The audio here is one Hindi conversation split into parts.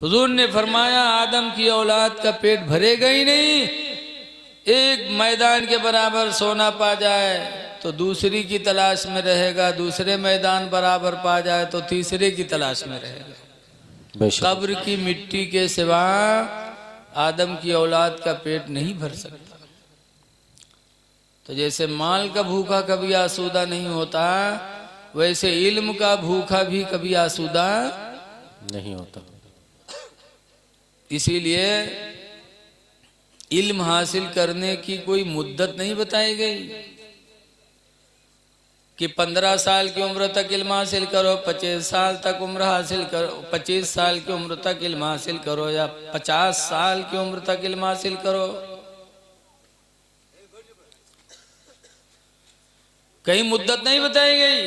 हुजूर ने फरमाया आदम की औलाद का पेट भरेगा ही नहीं। एक मैदान के बराबर सोना पा जाए तो दूसरी की तलाश में रहेगा, दूसरे मैदान बराबर पा जाए तो तीसरे की तलाश में रहेगा। कब्र की मिट्टी के सिवा आदम की औलाद का पेट नहीं भर सकता। तो जैसे माल का भूखा कभी आसूदा नहीं होता, वैसे इल्म का भूखा भी कभी आसूदा नहीं होता। इसीलिए इल्म हासिल करने की कोई मुद्दत नहीं बताई गई कि 15 साल की उम्र तक इल्म हासिल करो, 25 साल तक उम्र हासिल करो, 25 साल की उम्र तक इल्म हासिल करो या 50 साल की उम्र तक इल्म हासिल करो। कहीं मुद्दत नहीं बताई गई,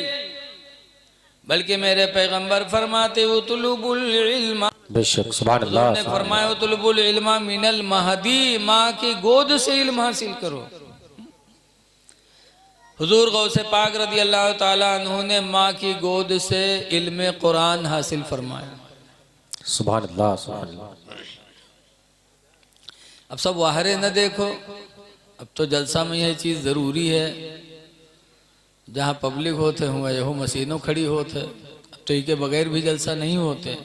बल्कि मेरे पैगंबर फरमाते उतलुबुल इल्मा, बेशक सुभान अल्लाह, ने फरमाया उतलुबुल इल्मा मिनल महदी, माँ की गोद से इल्म हासिल करो। हुजूर गौसे पाक रदी अल्लाह ताला अन्हु ने माँ की गोद से इल्म कुरान हासिल फरमाया। सुभान अल्लाह, सुभान अल्लाह। अब सब वाहरे न देखो, अब तो जलसा में यह चीज़ ज़रूरी है, जहाँ पब्लिक होते हुए यहो मशीनों खड़ी होते, अब तो इनके बगैर भी जलसा नहीं होते।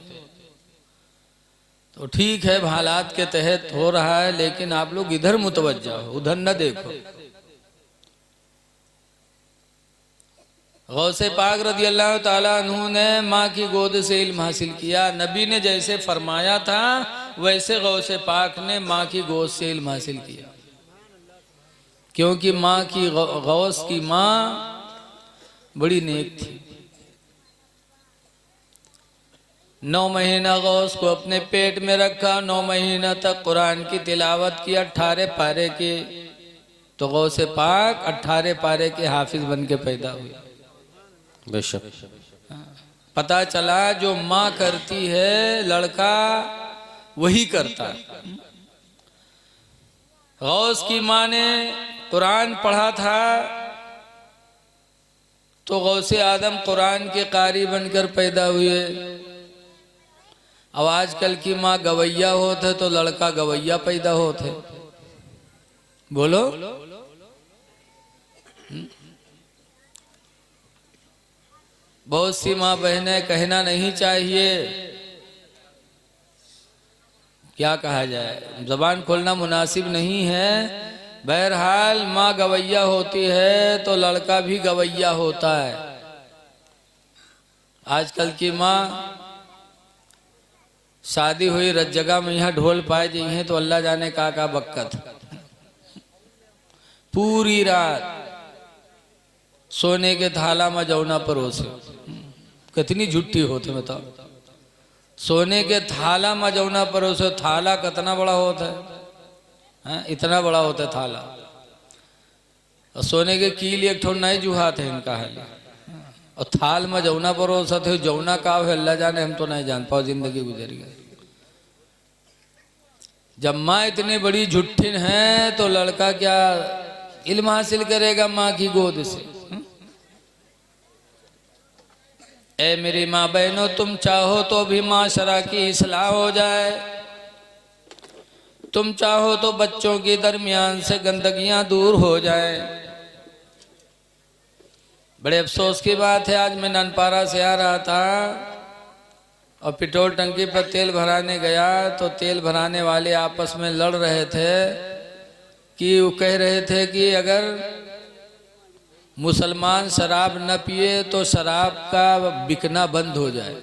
तो ठीक है, हालात के तहत हो रहा है, लेकिन आप लोग इधर मुतवज्जा हो, उधर न देखो। गौसे पाक रदी अल्लाह ताला अन्हु ने माँ की गोद से इल्म हासिल किया। नबी ने जैसे फरमाया था वैसे गौसे पाक ने माँ की गोद से इल्म हासिल किया, क्योंकि माँ की गौस की माँ बड़ी नेक थी। 9 महीना गौस को अपने पेट में रखा, 9 महीना तक कुरान की तिलावत की 18 पारे की, तो गौसे पाक 18 पारे के हाफिज बन के पैदा हुए। बेशक पता चला जो माँ करती है लड़का वही करता है। गौस की माँ ने कुरान पढ़ा था तो गौसे आदम कुरान के कारी बनकर पैदा हुए। अब आजकल की माँ गवैया होते तो लड़का गवैया पैदा होते। बोलो, बहुत सी माँ बहनें, कहना नहीं चाहिए, क्या कहा जाए, जबान खोलना मुनासिब नहीं है। बहरहाल माँ गवैया होती है तो लड़का भी गवैया होता है। आजकल की माँ शादी हुई रज जगह में यहाँ ढोल पाए जी हैं तो अल्लाह जाने का बक्कत। पूरी रात सोने के थाला में जौना परोसे, कितनी झुट्टी होते बताओ। सोने के थाला में जौना परोसे, थाला कितना बड़ा होता है, इतना बड़ा होता है थाला, और सोने के कील एक ठो नहीं जुहाते हैं इनका है, और थाल में जौना परोसा थे, जौना का है अल्लाह जाने, हम तो नहीं जान पाओ, जिंदगी गुजर गई। जब माँ इतनी बड़ी झुट्ठिन है तो लड़का क्या इल्म हासिल करेगा माँ की गोद से। ए मेरी माँ बहनों, तुम चाहो तो भी माशरा की इस्लाह हो जाए, तुम चाहो तो बच्चों के दरमियान से गंदगियां दूर हो जाए। बड़े अफसोस की बात है, आज मैं ननपारा से आ रहा था और पेट्रोल टंकी पर तेल भराने गया तो तेल भराने वाले आपस में लड़ रहे थे कि वो कह रहे थे कि अगर मुसलमान शराब न पिए तो शराब का बिकना बंद हो जाए।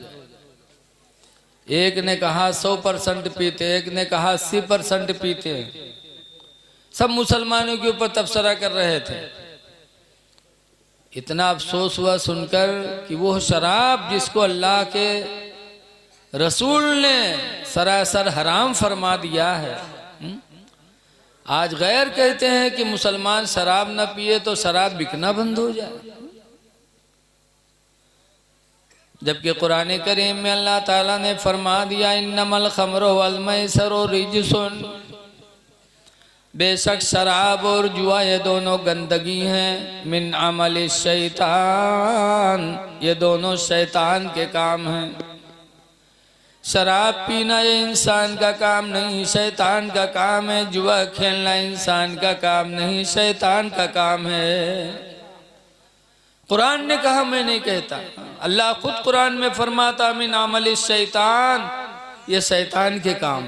एक ने कहा 100% पीते, एक ने कहा 80% पीते। सब मुसलमानों के ऊपर तबसरा कर रहे थे। इतना अफसोस हुआ सुनकर कि वो शराब जिसको अल्लाह के रसूल ने सरासर हराम फरमा दिया है, आज गैर कहते हैं कि मुसलमान शराब न पिए तो शराब बिकना बंद हो जाए। जबकि कुरान करीम में अल्लाह ताला ने फरमा दिया इन्नमल खमरो वल मैसरो रिजसुन, बेशक शराब और जुआ ये दोनों गंदगी हैं, मिन अमल शैतान, ये दोनों शैतान के काम हैं। शराब पीना ये इंसान का काम नहीं, शैतान का काम है। जुआ खेलना इंसान का काम नहीं, शैतान का काम है। कुरान ने कहा, मैं नहीं कहता। अल्लाह खुद कुरान में फरमाता, मिन अमल शैतान, ये शैतान के काम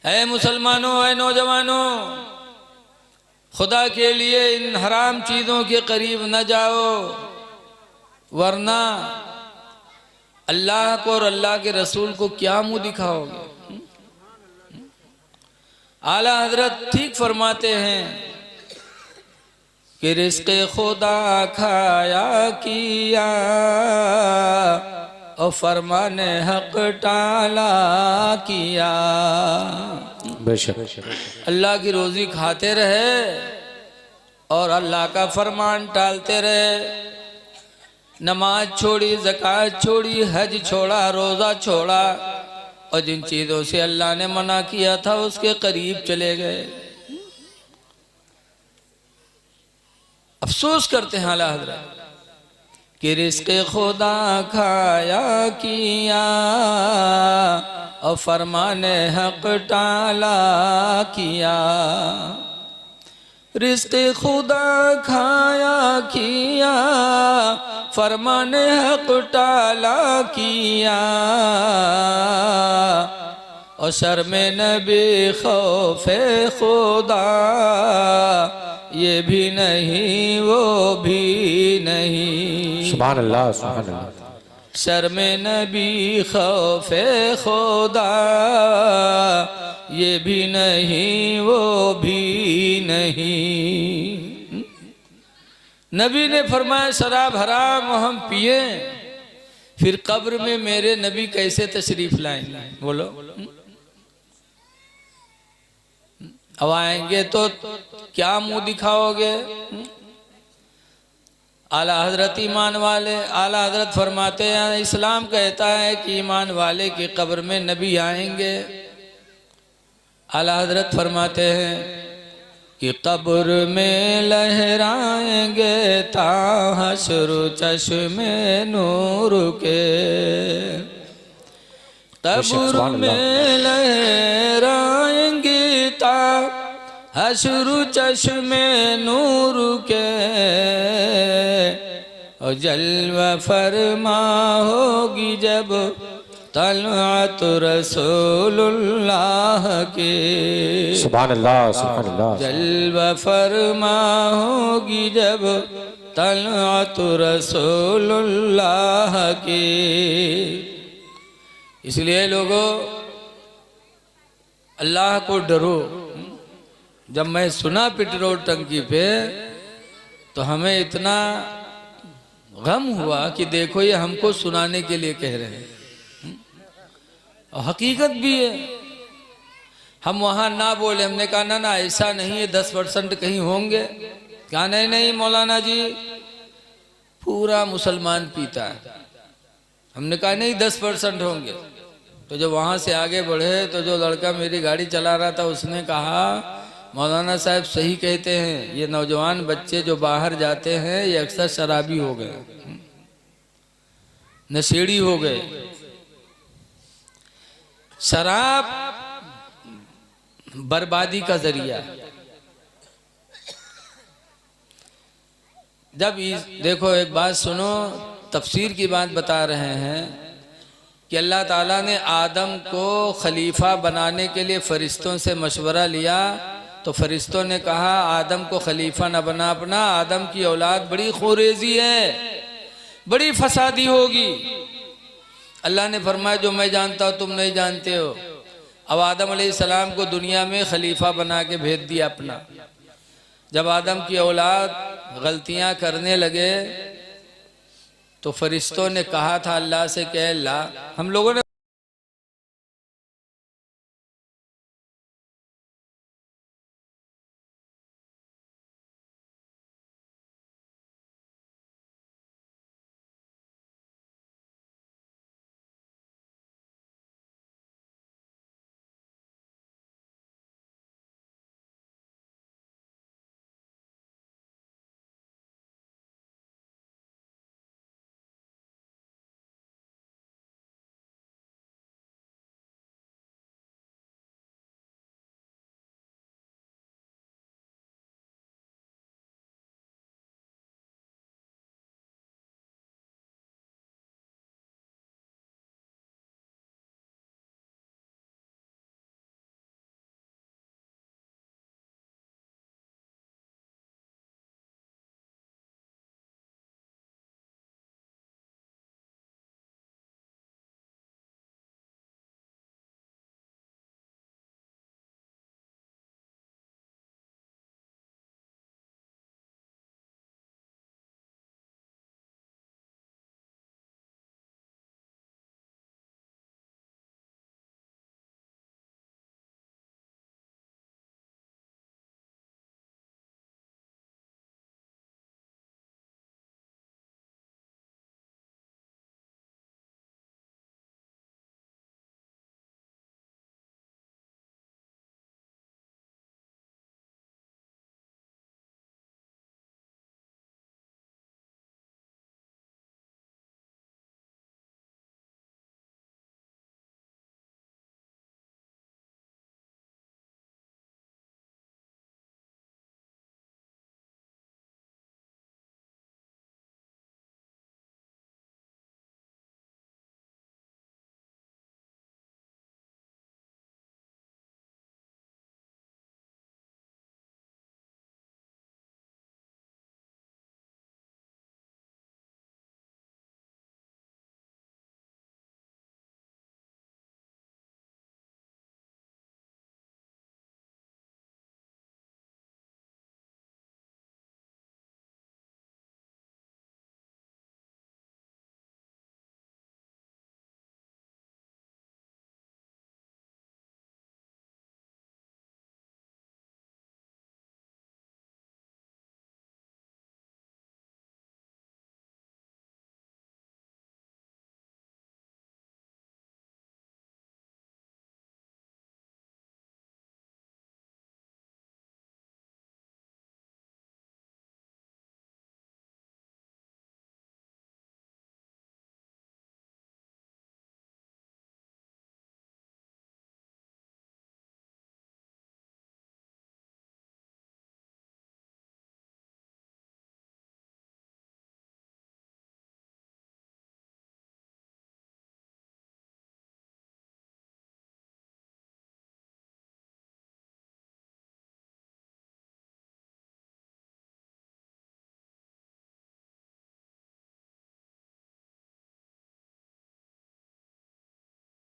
है। मुसलमानों, है नौजवानों, खुदा के लिए इन हराम चीज़ों के करीब न जाओ, वरना अल्लाह को और अल्लाह के रसूल को क्या मुंह दिखाओगे। आला हजरत ठीक फरमाते हैं कि रिज़्क़े खुदा खाया किया और फरमाने हक टाला किया। बेशक अल्लाह की रोज़ी खाते रहे और अल्लाह का फरमान टालते रहे। नमाज छोड़ी, ज़कात छोड़ी, हज छोड़ा, रोज़ा छोड़ा, और जिन चीज़ों से अल्लाह ने मना किया था उसके करीब चले गए। अफसोस करते हैं आला हज़रत कि रिज़्क़े खुदा खाया किया और फरमाने हक टाला किया। रिज़्क़े खुदा खाया किया, फरमाने हक टाला किया, और शर्मे नबी खौफे खुदा, ये भी नहीं वो भी नहीं। सुभान अल्लाह, सुभान अल्लाह। शर्मे नबी खौफे खुदा, ये भी नहीं वो भी नहीं। नबी ने फरमाया, शराब हराम हम पिए, फिर कब्र में मेरे नबी कैसे तशरीफ लाएंगे? बोलो। अब आएंगे तो क्या मुंह दिखाओगे? आला हजरत ईमान वाले, आला हजरत फरमाते हैं, इस्लाम कहता है कि ईमान वाले की कब्र में नबी आएंगे। आला हजरत फरमाते हैं कि कब्र में लहराएंगे ताहशर चश्मे नूर के। कब्र में लहराएंगे ताहशर चश्मे नूर के, और जलवा फरमा होगी जब तलअत रसूलुल्लाह के। सुभान अल्लाह, सुभान अल्लाह। जलवा फरमा होगी जब तलअत रसूलुल्लाह के। इसलिए लोगों, अल्लाह को डरो। जब मैं सुना पेट्रोल टंकी पे तो हमें इतना गम हुआ कि देखो ये हमको सुनाने के लिए कह रहे हैं, और हकीकत भी है। हम वहाँ ना बोले, हमने कहा ना ना ऐसा नहीं है, 10% कहीं होंगे। कहा नहीं नहीं मौलाना जी, पूरा मुसलमान पीता है। हमने कहा नहीं 10% होंगे। तो जब वहाँ से आगे बढ़े तो जो लड़का मेरी गाड़ी चला रहा था उसने कहा, मौलाना साहब सही कहते हैं, ये नौजवान बच्चे जो बाहर जाते हैं ये अक्सर शराबी हो गए, नशेड़ी हो गए। शराब बर्बादी का जरिया। जब देखो एक बात सुनो, तफसीर की बात बता रहे हैं कि अल्लाह ताला ने आदम को खलीफा बनाने के लिए फरिश्तों से मशवरा लिया, तो फरिश्तों ने कहा आदम को खलीफा न बना अपना, आदम की औलाद बड़ी खोरेजी है, बड़ी फसादी होगी। अल्लाह ने फरमाया जो मैं जानता हूँ तुम नहीं जानते हो। अब आदम अलैहिस्सलाम को दुनिया में खलीफा बना के भेज दिया अपना। जब आदम की औलाद गलतियां करने लगे तो फरिश्तों ने कहा था अल्लाह से कि अल्लाह, हम लोगों ने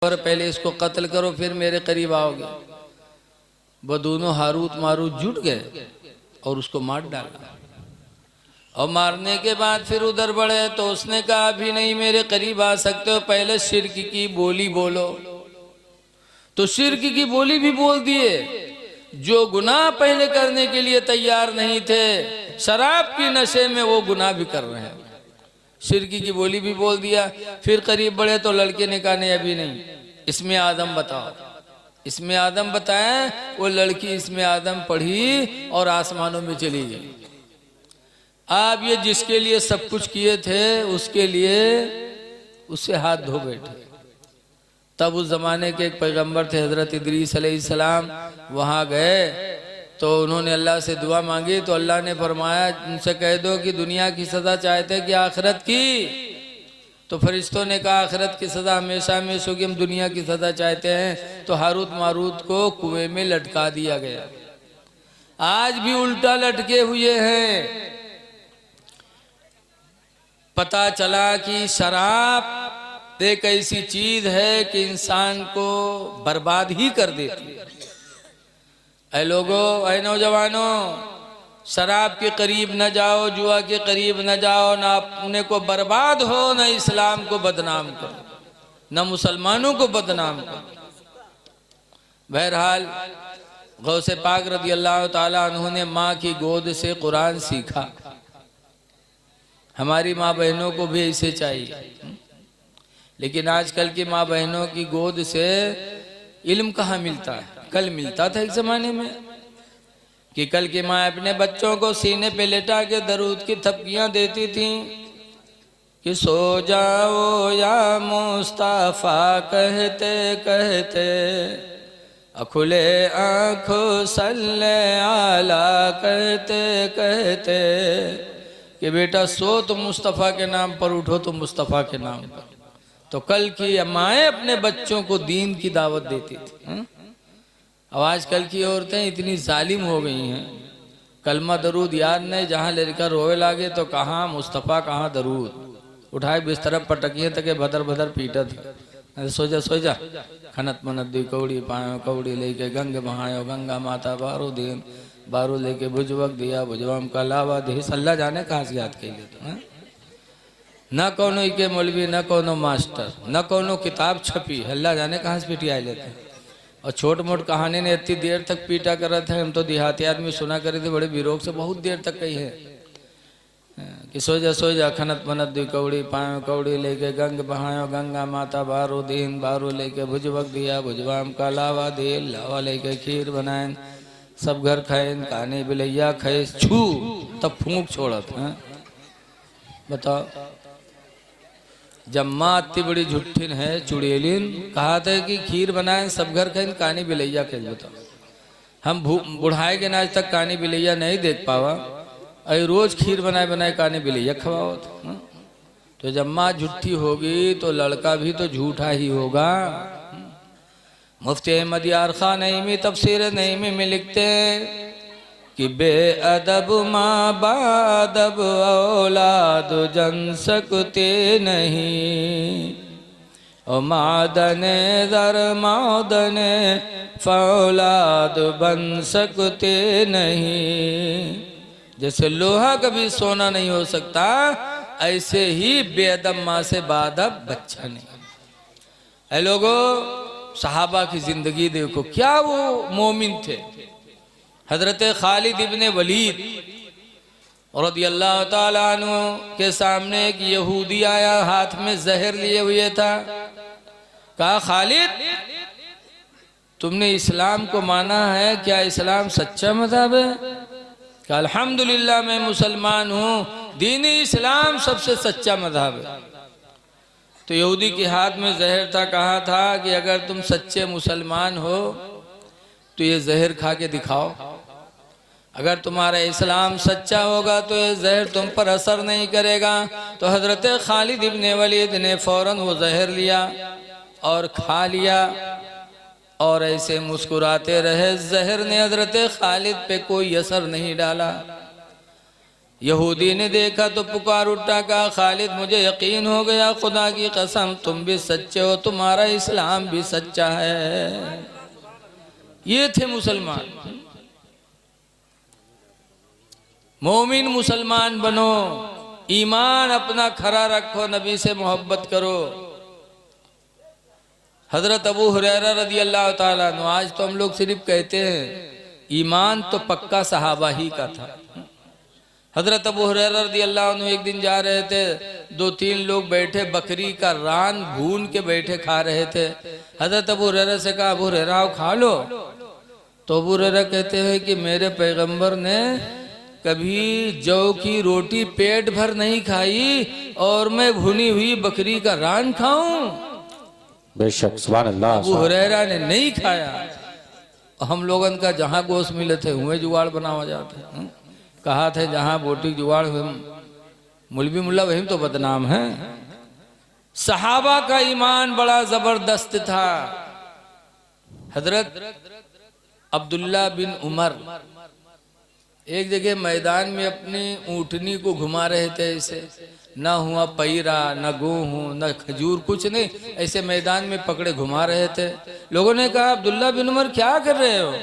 और पहले इसको कत्ल करो फिर मेरे करीब आओगे। वो दोनों हारूत मारूत जुट गए और उसको मार डाला। और मारने के बाद फिर उधर बढ़े तो उसने कहा अभी नहीं मेरे करीब आ सकते हो, पहले शिर्क की बोली बोलो। तो शिर्क की बोली भी बोल दिए। जो गुनाह पहले करने के लिए तैयार नहीं थे, शराब की नशे में वो गुनाह भी कर रहे हैं। शिर्क की बोली भी बोल दिया। फिर करीब बढ़े तो लड़के ने कहा नहीं अभी नहीं, इसमें आदम बताओ। इसमें आदम बताया। वो लड़की इसमें आदम पढ़ी और आसमानों में चली गई। आप ये जिसके लिए सब कुछ किए थे उसके लिए उससे हाथ धो बैठे। तब उस जमाने के एक पैगंबर थे हजरत इदरीस अलैहिस्सलाम, वहां गए तो उन्होंने अल्लाह से दुआ मांगी। तो अल्लाह ने फरमाया उनसे कह दो कि दुनिया की सजा चाहते कि आखिरत की। तो फरिश्तों ने कहा आखिरत की सजा हमेशा हमेशा होगी, हम दुनिया की सजा चाहते हैं। तो हारूत मारूत को कुएं में लटका दिया गया। आज भी उल्टा लटके हुए हैं। पता चला कि शराब एक ऐसी चीज है कि इंसान को बर्बाद ही कर देती है। ऐ लोगों, ऐ नौजवानों, शराब के करीब न जाओ, जुआ के करीब न जाओ, ना अपने को बर्बाद हो, न इस्लाम को बदनाम करो, न मुसलमानों को बदनाम करो। बहरहाल गौसे पाक रज़ी अल्लाह ताला अन्हु ने माँ की गोद से कुरान सीखा। हमारी माँ बहनों को भी ऐसे चाहिए। लेकिन आजकल की माँ बहनों की गोद से इल्म कहाँ मिलता है। कल मिलता था एक जमाने में कि कल की माँ अपने बच्चों को सीने पे लेटा के दरूद की थपकियां देती थी कि सो जाओ या मुस्तफा कहते कहते, खुले आँखों सल्ले आला कहते कहते, कि बेटा सो तो मुस्तफ़ा के नाम पर, उठो तो मुस्तफ़ा के नाम पर। तो कल की माएँ अपने बच्चों को दीन की दावत देती थी। अब आजकल की औरतें इतनी जालिम हो गई हैं, कलमा दरूद याद नहीं, जहाँ लड़का रोए लागे तो कहाँ मुस्तफ़ा कहाँ दरूद, उठाए बिस्तर पटकिए तक भदर भदर पीटत। सो जा खनत मनत दी कौड़ी पायो कौड़ी लेके गंग बहायो, गंगा माता बारो दिन बारू लेके भुजवक दिया भुजवाम का लावा दे। अल्लाह जाने कहाँ से याद कर लेते। न कोनो के मौलवी, न कोनो मास्टर, न कोनो किताब छपी, अल्लाह जाने कहाँ से पिटिया लेते। और छोट मोट कहानी ने इतनी देर तक पीटा कर रहे थे। हम तो देहाती आदमी सुना करे थे, बड़े विरोग से बहुत देर तक कही है कि सो जा खनत मनत दी कौड़ी पायो कौड़ी लेके गंग बहायो, गंगा माता बारो दिन बारू लेके भुजवक दिया भुजवाम का लावा दे, लावा लेके खीर बनाए, सब घर खाए, काने बिलैया खाए, छू तब फूंक छोड़त है। बताओ, जब माँ इतनी बड़ी झुट्ठिन है चुड़ैलिन, कहा था कि खीर बनाए सब घर खाए, कानी बिलैया खाए। बताओ, हम बुढ़ाए के आज तक कानी बिलैया नहीं देख पावा, अरे रोज खीर बनाए बनाए कानी बिलैया खवाओ। तो जब माँ झूठी होगी तो लड़का भी तो झूठा ही होगा। मुफ्ती अहमद यार खान नईमी तफसीर नईमी में लिखते हैं कि बेअदब माँ बादब औलाद जन सकते नहीं, और मादने दर मादने फौलाद बन सकते नहीं। जैसे लोहा कभी सोना नहीं हो सकता, ऐसे ही बेअदब माँ से बादब बच्चा नहीं। ऐ लोगों, सहाबा की जिंदगी देखो, क्या वो मोमिन थे। हजरत खालिद इब्ने वलीद रज़ियल्लाहु ताला अन्हु के सामने एक यहूदी आया, हाथ में जहर लिए हुए था। कहा खालिद, तुमने इस्लाम को माना है, क्या इस्लाम सच्चा मज़हब है? कहा अल्हम्दुलिल्लाह मैं मुसलमान हूँ, दीन इस्लाम सबसे सच्चा मज़हब है। तो यहूदी के हाथ में जहर था। कहा था कि अगर तुम सच्चे मुसलमान हो तो ये जहर खा के दिखाओ, अगर तुम्हारा इस्लाम सच्चा होगा तो ये जहर तुम पर असर नहीं करेगा। तो हजरत खालिद इब्ने वलीद ने फौरन वो जहर लिया और खा लिया और ऐसे मुस्कुराते रहे। जहर ने हजरत खालिद पे कोई असर नहीं डाला। यहूदी ने देखा तो पुकार उठा, कहा खालिद मुझे यकीन हो गया, खुदा की कसम तुम भी सच्चे हो, तुम्हारा इस्लाम भी सच्चा है। ये थे मुसलमान। मोमिन मुसलमान बनो, ईमान अपना खरा रखो, नबी से मोहब्बत करो। हजरत अबू हुरैरा रदी अल्लाह ताला अन्हु, आज तो हम लोग सिर्फ कहते हैं, ईमान तो पक्का सहाबा ही का था। हजरत अबू हुरैरा रदी अल्लाह अन्हु एक दिन जा रहे थे, 2-3 लोग बैठे बकरी का रान भून के बैठे खा रहे थे। हजरत अबू हुरैरा से कहा, अबू हुरैरा आओ खा लो। तो अबू हुरैरा कहते हैं कि मेरे पैगंबर ने कभी जौ की रोटी पेट भर नहीं खाई और मैं भुनी हुई बकरी का रान खाऊं? बेशक सुभान अल्लाह। अबू हुरैरा ने नहीं खाया। हम लोगन का जहां गोश्त मिले थे हुए जुगाड़ बनावा जाते। कहा थे जहां बोटी जुगाड़ हुए मुलवी मुल्ला वही तो बदनाम है। सहाबा का ईमान बड़ा जबरदस्त था। हजरत अब्दुल्ला बिन उमर एक जगह मैदान में अपनी ऊँटनी को घुमा रहे थे, ऐसे न हुआ पैरा न गेहूं न खजूर कुछ नहीं, ऐसे मैदान में पकड़े घुमा रहे थे। लोगों ने कहा, अब्दुल्ला बिन उमर क्या कर रहे हो,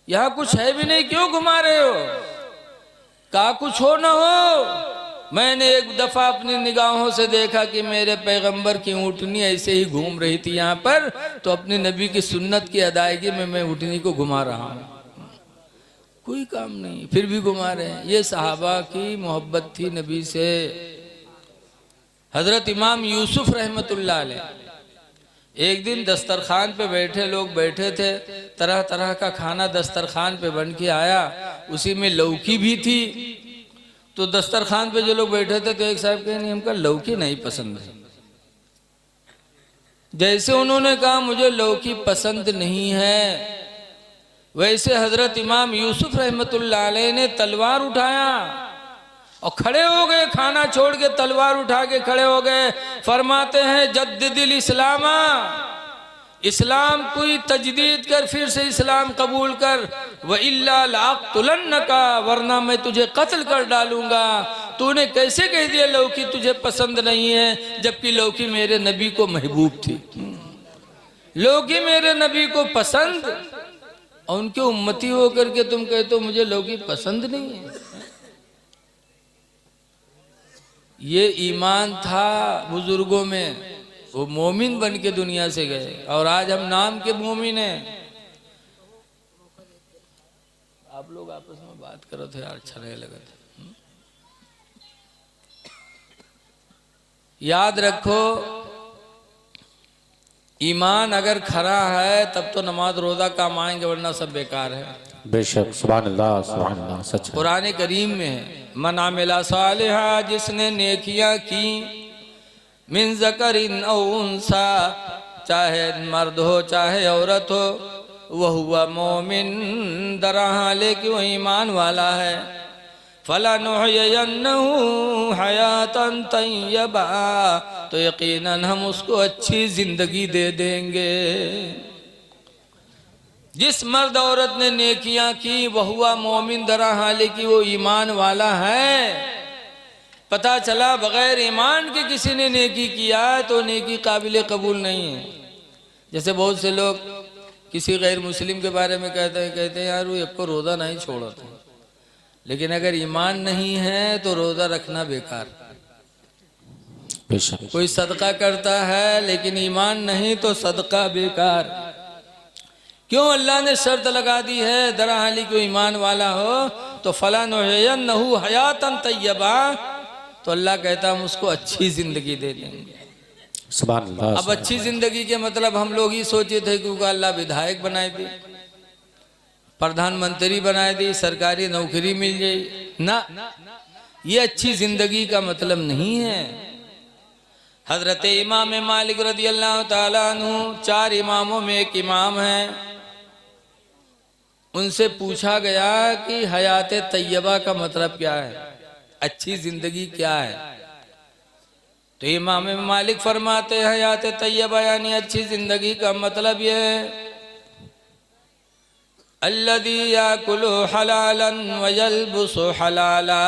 यहाँ कुछ है भी नहीं, क्यों घुमा रहे हो? कहा कुछ हो ना हो, मैंने एक दफा अपनी निगाहों से देखा कि मेरे पैगंबर की ऊँटनी ऐसे ही घूम रही थी यहाँ पर, तो अपने नबी की सुन्नत की अदायगी में मैं ऊँटनी को घुमा रहा हूँ। कोई काम नहीं, फिर भी घुमा रहे हैं। ये सहाबा की मोहब्बत थी नबी से। हजरत इमाम यूसुफ रहमतुल्लाह अलैह एक दिन दस्तरखान पे बैठे, लोग बैठे थे, तरह तरह का खाना दस्तरखान पे बन के आया, उसी में लौकी भी थी। तो दस्तरखान पे जो लोग बैठे थे तो एक साहब कहे, नहीं हमका लौकी नहीं पसंद है। जैसे उन्होंने कहा मुझे लौकी पसंद नहीं है, वैसे हजरत इमाम यूसुफ रहमतुल्लाह अलैह ने तलवार उठाया और खड़े हो गए, खाना छोड़ के तलवार उठा के खड़े हो गए। फरमाते हैं, जद्दिदिल इस्लामा, इस्लाम कोई तजदीद कर, फिर से इस्लाम कबूल कर, व इल्ला लाक़तुलन्नका, वरना मैं तुझे कत्ल कर डालूंगा। तूने कैसे कह दिया लौकी तुझे पसंद नहीं है, जबकि लौकी मेरे नबी को महबूब थी। लौकी मेरे नबी को पसंद, और उनके उम्मती होकर के तुम कहते हो मुझे लौकी पसंद नहीं है। ये ईमान था बुजुर्गों में, वो मोमिन बन के दुनिया से गए, और आज हम नाम के मोमिन हैं। आप लोग आपस में बात करो थे यार, अच्छा नहीं लगा था। याद रखो, ईमान अगर खरा है तब तो नमाज रोजा काम आएंगे, वरना सब बेकार है। बेशक सुभान अल्लाह सुभान अल्लाह, सच है। कुरान करीम में है, मन आमिला सालिहा, जिसने नेकियां की, मिन ज़करिन औ उन्सा, चाहे मर्द हो चाहे औरत हो, वह हुआ मोमिन, दरहा लेकिन वो ईमान वाला है। फलनुहयिन्नहु हयातन तय्यबा, तो यकीनन हम उसको अच्छी जिंदगी दे देंगे। जिस मर्द औरत ने नेकियां की, वह हुआ मोमिन, दरा हाले की वो ईमान वाला है। पता चला बगैर ईमान के किसी ने नेकी किया तो नेकी काबिल कबूल नहीं है। जैसे बहुत से लोग किसी गैर मुस्लिम के बारे में कहते हैं यार वो एक को रोज़ा नहीं छोड़ा था, लेकिन अगर ईमान नहीं है तो रोज़ा रखना बेकार। कोई सदका करता है लेकिन ईमान नहीं तो सदका बेकार। क्यों? अल्लाह ने शर्त लगा दी है, दरा हाली को ईमान वाला हो तो फलानुहयिन्नहु हयातन तय्यबा, तो अल्लाह कहता हम उसको अच्छी जिंदगी दे देंगे। सुभान अल्लाह। अब अच्छी जिंदगी के मतलब हम लोग ही सोचे थे कि अल्लाह विधायक बनाए दे, प्रधानमंत्री बनाए दी, सरकारी नौकरी मिल गई ना, ये अच्छी जिंदगी का मतलब नहीं है। हजरत इमाम मालिक रदी अल्लाह ताला अन्हु 4 इमामों में एक इमाम है, उनसे पूछा गया कि हयात तैयबा का मतलब क्या है, अच्छी जिंदगी क्या है? तो इमाम मालिक फरमाते हैं हयात तैयबा यानी अच्छी जिंदगी का मतलब यह है अल्लज़ी याकुलु हलालन व यल्बसु हलाला।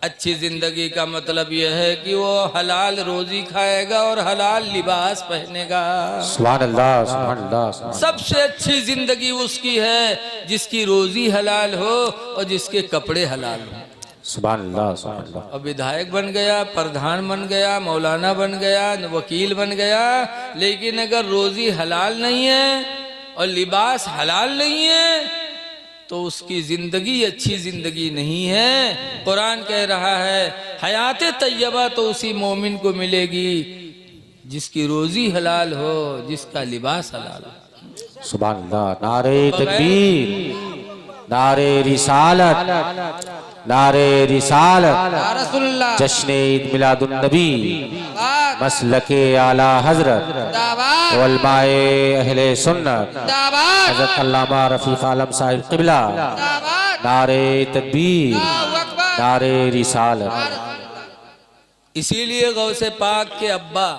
अच्छी जिंदगी का मतलब यह है कि वो हलाल रोजी खाएगा और हलाल लिबास पहनेगा। सुभान अल्लाह, सुभान अल्लाह, सुभान अल्लाह। सबसे अच्छी जिंदगी उसकी है जिसकी रोजी हलाल हो और जिसके कपड़े हलाल हो। सुभान अल्लाह, सुभान अल्लाह। और विधायक बन गया, प्रधान बन गया, मौलाना बन गया, वकील बन गया, लेकिन अगर रोजी हलाल नहीं है और लिबास हलाल नहीं है तो उसकी जिंदगी अच्छी जिंदगी नहीं है। कुरान कह रहा है हयात तैयबा तो उसी मोमिन को मिलेगी जिसकी रोजी हलाल हो, जिसका लिबास हलाल हो। सुभान अल्लाह। नारे तकबीर, नारे रिसालत, नारे रिसालत, रसूलुल्लाह जश्न ईद मिलादुन नबी, मसलके आला हजरत, उलमाए अहले सुन्नत, हजरत अल्लामा रफीक आलम साहिब क़िबला। नारे तकबीर, नारे रिसालत। इसीलिए गौसे पाक के अब्बा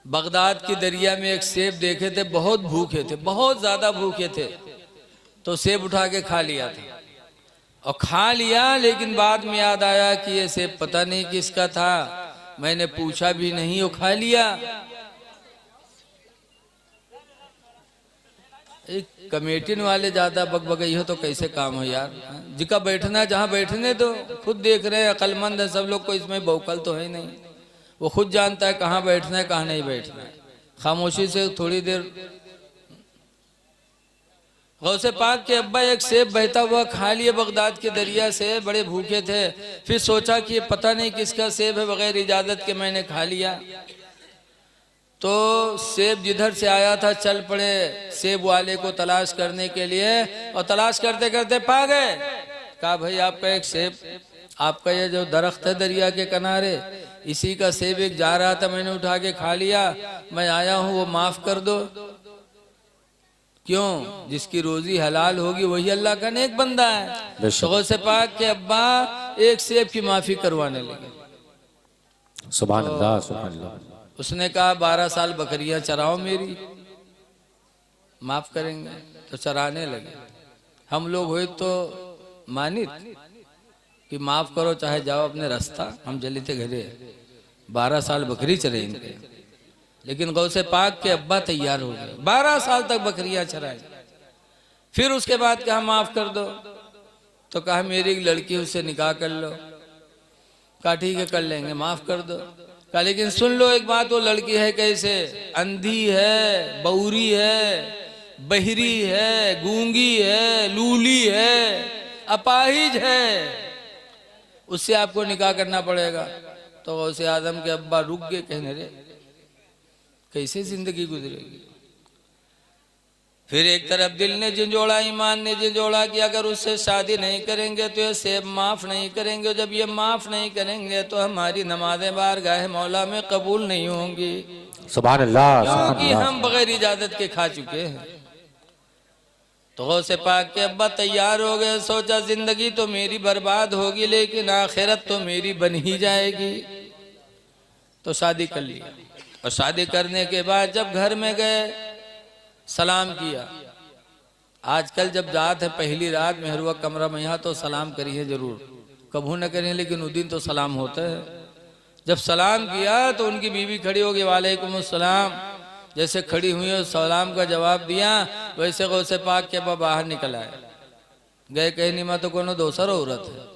बगदाद की दरिया में एक सेब देखे थे, बहुत भूखे थे, बहुत ज्यादा भूखे थे, तो सेब उठा के खा लिया था। और खा लिया, लेकिन बाद में याद आया कि ये सेब पता नहीं किसका था, मैंने पूछा भी नहीं, वो खा लिया। एक कमेटीन वाले ज्यादा बकबगई हो तो कैसे काम हो यार। जिका बैठना है जहाँ बैठने दो, खुद देख रहे हैं, अक्लमंद है सब लोग, कोई इसमें बौकल तो है नहीं। वो खुद जानता है कहाँ बैठना है कहाँ नहीं बैठना है। खामोशी से थोड़ी देर। गौसे पाक के अब्बा एक सेब बहता हुआ खा लिए बगदाद के दरिया से, बड़े भूखे थे, फिर सोचा कि ये पता नहीं किसका सेब है, बगैर इजाजत के मैंने खा लिया। तो सेब जिधर से आया था चल पड़े सेब वाले को तलाश करने के लिए, और तलाश करते करते पा गए। कहा भाई आपका एक सेब, आपका ये जो दरख्त है दरिया के किनारे, इसी का सेब एक जा रहा था, मैंने उठा के खा लिया, मैं आया हूँ, वो माफ कर दो। क्यों? जिसकी रोजी हलाल होगी वही अल्लाह का नेक बंदा है। तो गौसे पाक के अब्बा एक सेब की माफी करवाने लगे। सुभान अल्लाह, सुभान अल्लाह। उसने कहा 12 साल बकरियां चराओ मेरी, माफ करेंगे। तो चराने लगे। हम लोग हुए तो मानित कि माफ करो चाहे जाओ अपने रास्ता, हम जल्दी थे घरे। 12 साल बकरी चरे इनके, लेकिन गौसे पाक के अब्बा तैयार हो गए, 12 साल तक बकरियां चराई। फिर उसके बाद कहा माफ कर दो, तो कहा मेरी एक लड़की उससे निकाह कर लो। कहा ठीक है कर लेंगे, माफ कर दो। कहा लेकिन सुन लो एक बात, वो लड़की है कैसे, अंधी है, बौरी है, बहरी है, गूंगी है, लूली है, अपाहिज है, उससे आपको निकाह करना पड़ेगा। तो गौसे आदम के अब्बा रुक गए, कहने रे कैसे जिंदगी गुजरेगी। फिर एक तरफ दिल ने झंझोड़ा, ईमान ने झंझोड़ा कि अगर उससे शादी नहीं करेंगे तो ये सेब माफ नहीं करेंगे, जब ये माफ नहीं करेंगे तो हमारी नमाजें बारगाह मौला में कबूल नहीं होंगी, सुभान अल्लाह, सुभान क्योंकि अल्लाह। हम बगैर इजाजत के खा चुके हैं। तो गौसे पाक के अब्बा तैयार हो गए, सोचा जिंदगी तो मेरी बर्बाद होगी लेकिन आखिरत तो मेरी बन ही जाएगी। तो शादी कर लिया, और शादी करने के बाद जब घर में गए सलाम किया। आजकल जब जात है पहली रात मेहरुआ कमरा में, यहाँ तो सलाम करिए जरूर, कभू न करें लेकिन उस दिन तो सलाम होता है। जब सलाम किया तो उनकी बीवी खड़ी हो गई, वालेकुम अस्सलाम। जैसे खड़ी हुई और सलाम का जवाब दिया, वैसे गौसे पाक के बाहर निकल आए। गए कहनी माँ तो कोनो दोसर औरत है,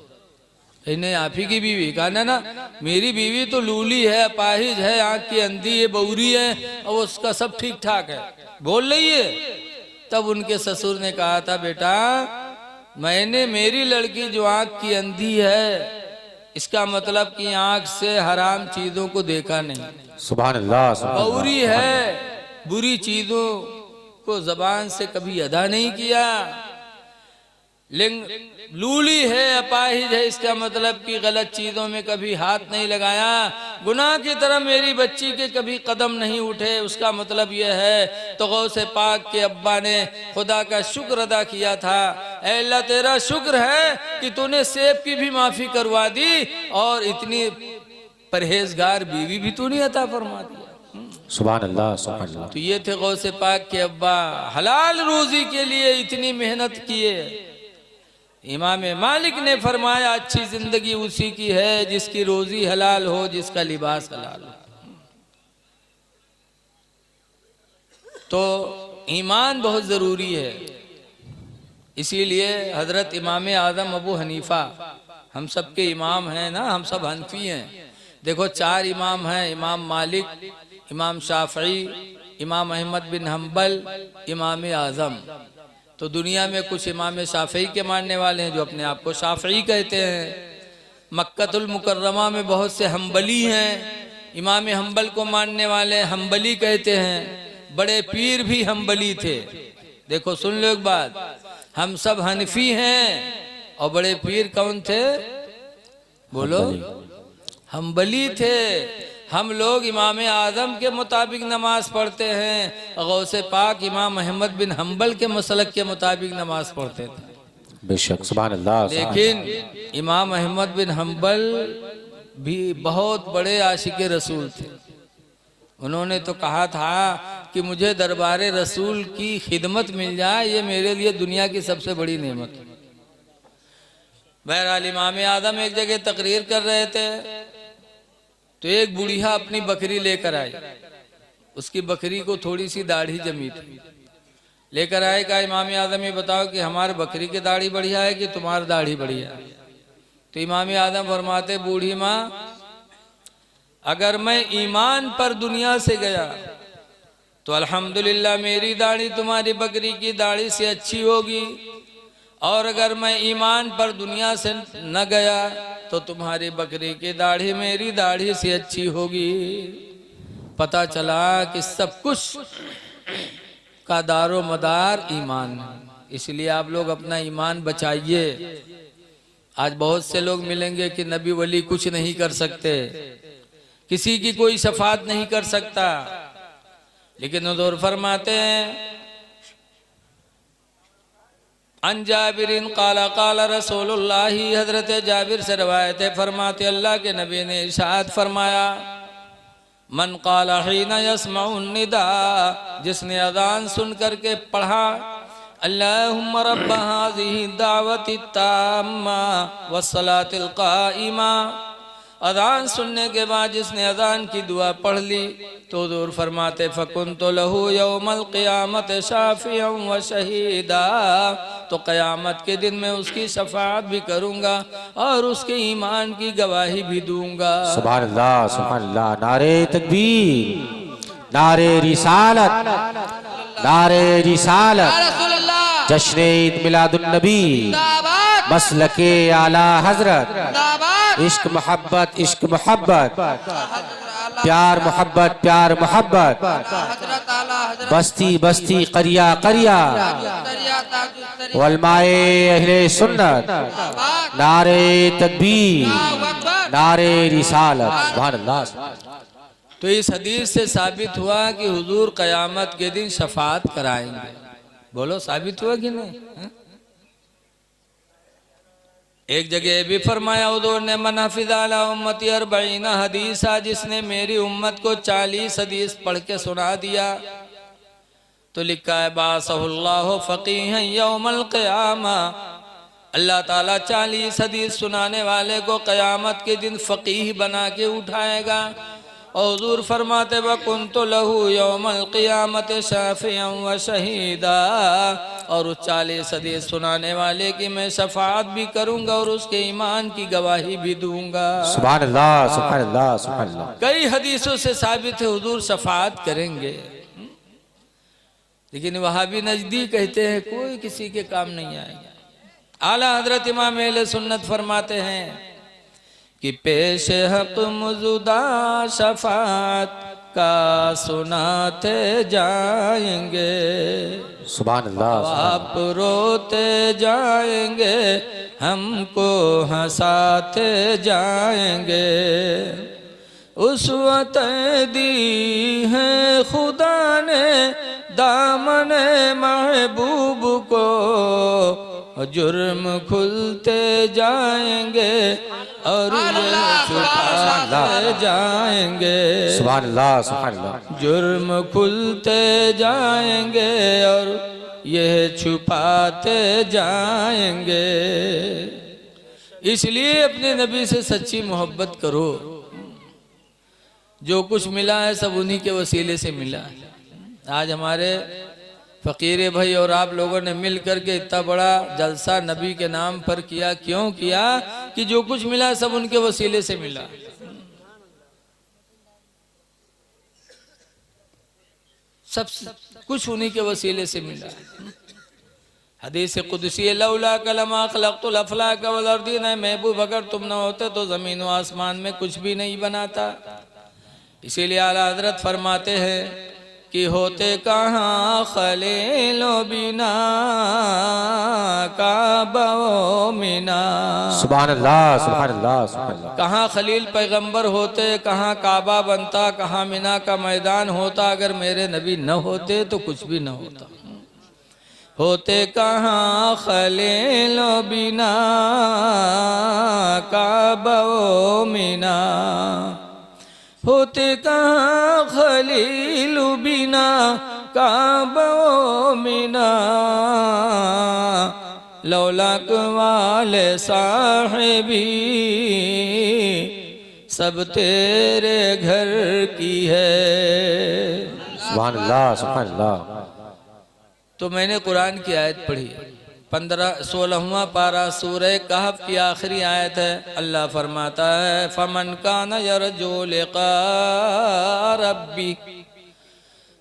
इन्हें आप ही की बीवी। कहा ना ना मेरी बीवी तो लूली है, अपाहिज है, आंख की अंधी है, बौरी है, और उसका सब ठीक ठाक है, बोल रही है। तब उनके ससुर ने कहा था बेटा मैंने मेरी लड़की जो आंख की अंधी है, इसका मतलब कि आंख से हराम चीजों को देखा नहीं, सुभान अल्लाह, सुभान अल्लाह। बौरी है, बुरी चीजों को जबान से कभी अदा नहीं किया, लूली है, अपाहिज है, इसका मतलब कि गलत चीजों में कभी हाथ नहीं लगाया, गुनाह की तरफ मेरी बच्ची के कभी कदम नहीं उठे, उसका मतलब यह है। तो गौसे पाक के अब्बा ने खुदा का शुक्र अदा किया था, ऐ अल्लाह तेरा शुक्र है कि तूने सेब की भी माफी करवा दी और इतनी परहेजगार बीवी भी तूने अता फरमा दिया। सुभान अल्लाह सुभान अल्लाह। तो ये थे गौसे पाक के अब्बा, हलाल रोजी के लिए इतनी मेहनत किए। इमाम मालिक ने फरमाया अच्छी जिंदगी उसी की है जिसकी रोजी हलाल हो, जिसका लिबास हलाल हो। तो ईमान बहुत ज़रूरी है। इसीलिए हज़रत इमाम आज़म अबू हनीफ़ा हम सब के इमाम हैं ना, हम सब हनफी हैं। देखो 4 इमाम हैं, इमाम मालिक, इमाम शाफ़ई, इमाम अहमद बिन हम्बल, इमाम आज़म। तो दुनिया में कुछ इमाम शाफ़ई के मानने वाले हैं जो अपने आप को शाफ़ई कहते हैं। मक्कतुल मुकर्रमा में बहुत से हम्बली हैं, इमाम हम्बल को मानने वाले हम्बली कहते हैं। बड़े पीर भी हम्बली थे। देखो सुन लो एक बात, हम सब हनफी हैं और बड़े पीर कौन थे? बोलो, हम्बली थे। हम लोग इमाम आज़म के मुताबिक नमाज पढ़ते हैं, गौसे पाक इमाम अहमद बिन हम्बल के मसलक के मुताबिक नमाज पढ़ते थे। बेशक सुभान अल्लाह। लेकिन इमाम अहमद बिन हम्बल भी बहुत बड़े आशिक रसूल थे। उन्होंने तो कहा था कि मुझे दरबार रसूल की खिदमत मिल जाए, ये मेरे लिए दुनिया की सबसे बड़ी नेमत है। बहरहाल इमाम आज़म एक जगह तकरीर कर रहे थे तो एक बुढ़िया अपनी बकरी लेकर आई। उसकी बकरी को थोड़ी सी दाढ़ी जमी थी। लेकर आए, कहा इमाम आज़म ये बताओ कि हमारे बकरी की दाढ़ी बढ़िया है कि तुम्हारी दाढ़ी बढ़िया है? तो इमाम आज़म फरमाते, बूढ़ी माँ, अगर मैं ईमान पर दुनिया से गया तो अल्हम्दुलिल्लाह मेरी दाढ़ी तुम्हारी बकरी की दाढ़ी से अच्छी होगी, और अगर मैं ईमान पर दुनिया से न गया तो तुम्हारी बकरी की दाढ़ी मेरी दाढ़ी से अच्छी होगी। पता चला कि सब कुछ का दारो मदार ईमान है। इसलिए आप लोग अपना ईमान बचाइए। आज बहुत से लोग मिलेंगे कि नबी वली कुछ नहीं कर सकते, किसी की कोई शफात नहीं कर सकता, लेकिन हुजूर फरमाते हैं अन जाबिरिन काला काला रसूलुल्लाही, हजरत जाबिर से रवायत है, फरमाते अल्लाह के नबी ने इरशाद फरमाया, मन काला हीना यस्माउन निदा, जिसने अजान सुन करके पढ़ा अल्लाहुम्मा रब्ब हाज़िही दावती ताम्मा वस्सलातिल काइमा, अजान सुनने के बाद जिसने अजान की दुआ पढ़ ली तो हुज़ूर फरमाते फकुन्तु लहू यौमल क़ियामत शाफ़िअन व शहीदा, तो क़यामत के दिन मैं उसकी शफ़ाअत भी करूँगा और उसके ईमान की गवाही भी दूँगा। सुभान अल्लाह सुभान अल्लाह। नारे तकबीर, नारे रिसालत, नारे रिसालत, जश्न ईद मिलादुन नबी, मसलके आला हजरत, इश्क मोहब्बत, इश्क मोहब्बत, प्यार मोहब्बत, प्यार मोहब्बत, बस्ती बस्ती करिया करिया, उलमाए अहले सुन्नत, नारे तकबीर, नारे रिसालत। सुभान अल्लाह। तो इस हदीस से साबित हुआ कि हुजूर क़यामत के दिन शफाअत कराएंगे। बोलो साबित हुआ कि नहीं? एक जगह भी फरमाया हुजूर ने, मन हफिज़ अला उम्मती 40 हदीसा, जिसने मेरी उम्मत को 40 हदीस पढ़ के सुना दिया तो लिखा है बासहुल्लाहु फ़क़ीहन यौमल क़ियामा, अल्लाह ताला 40 हदीस सुनाने वाले को क़यामत के दिन फ़क़ीह बना के उठाएगा। और हुजूर फरमाते वकुन्तु लहू यौमल क़ियामत शाफ़िअन व शहीदा, और उस 40 हदीस सुनाने वाले की मैं शफाअत भी करूंगा और उसके ईमान की गवाही भी दूंगा। सुभान अल्लाह सुभान अल्लाह सुभान अल्लाह। कई हदीसों से साबित है हुजूर शफाअत करेंगे, लेकिन वहाँ भी नजदीक कहते हैं कोई किसी के काम नहीं आएगा। आला हजरत इमाम अहले सुन्नत फरमाते हैं कि पेश हक मौजूदा शफाअत का सुनाते जाएंगे, सुभान अल्लाह। आप रोते जाएंगे हमको हंसाते जाएंगे, उसवत दी है खुदा ने दामन महबूब को, और जुर्म खुलते जाएंगे और ये छुपाते जाएंगे। सुभान अल्लाह सुभान अल्लाह। जुर्म खुलते जाएंगे और यह छुपाते जाएंगे। इसलिए अपने नबी से सच्ची मोहब्बत करो। जो कुछ मिला है सब उन्हीं के वसीले से मिला है। आज हमारे फ़कीर भाई और आप लोगों ने मिल करके इतना बड़ा जलसा नबी के नाम पर किया। क्यों किया? कि जो कुछ मिला है सब उनके वसीले से मिला। सब कुछ उन्हीं के वसीले से मिला। हदीस कुदसी लौला कलमा खलक़तुल अफ़लाक वल अर्दीन, महबूब अगर तुम न होते तो ज़मीन व आसमान में कुछ भी नहीं बनाता। इसीलिए आला हज़रत फरमाते हैं कि होते कहाँ खलीलो बिना काबा मीना। सुभान अल्लाह सुभान अल्लाह सुभान अल्लाह। कहाँ खलील पैगंबर होते, कहाँ काबा बनता, कहाँ मीना का मैदान होता। अगर मेरे नबी न होते तो कुछ भी न होता। होते कहाँ खलीलो बिना काबा मीना। होते कहाँ खलील बिना काबा मीना। लौलाक वाले साहिबी सब तेरे घर की है। सुभान अल्लाह सुभान अल्लाह। तो मैंने कुरान की आयत पढ़ी, 16वां पारा सूरह कहफ की आखिरी आयत है। अल्लाह फरमाता है फमन कान यरजू लिका रब्बी,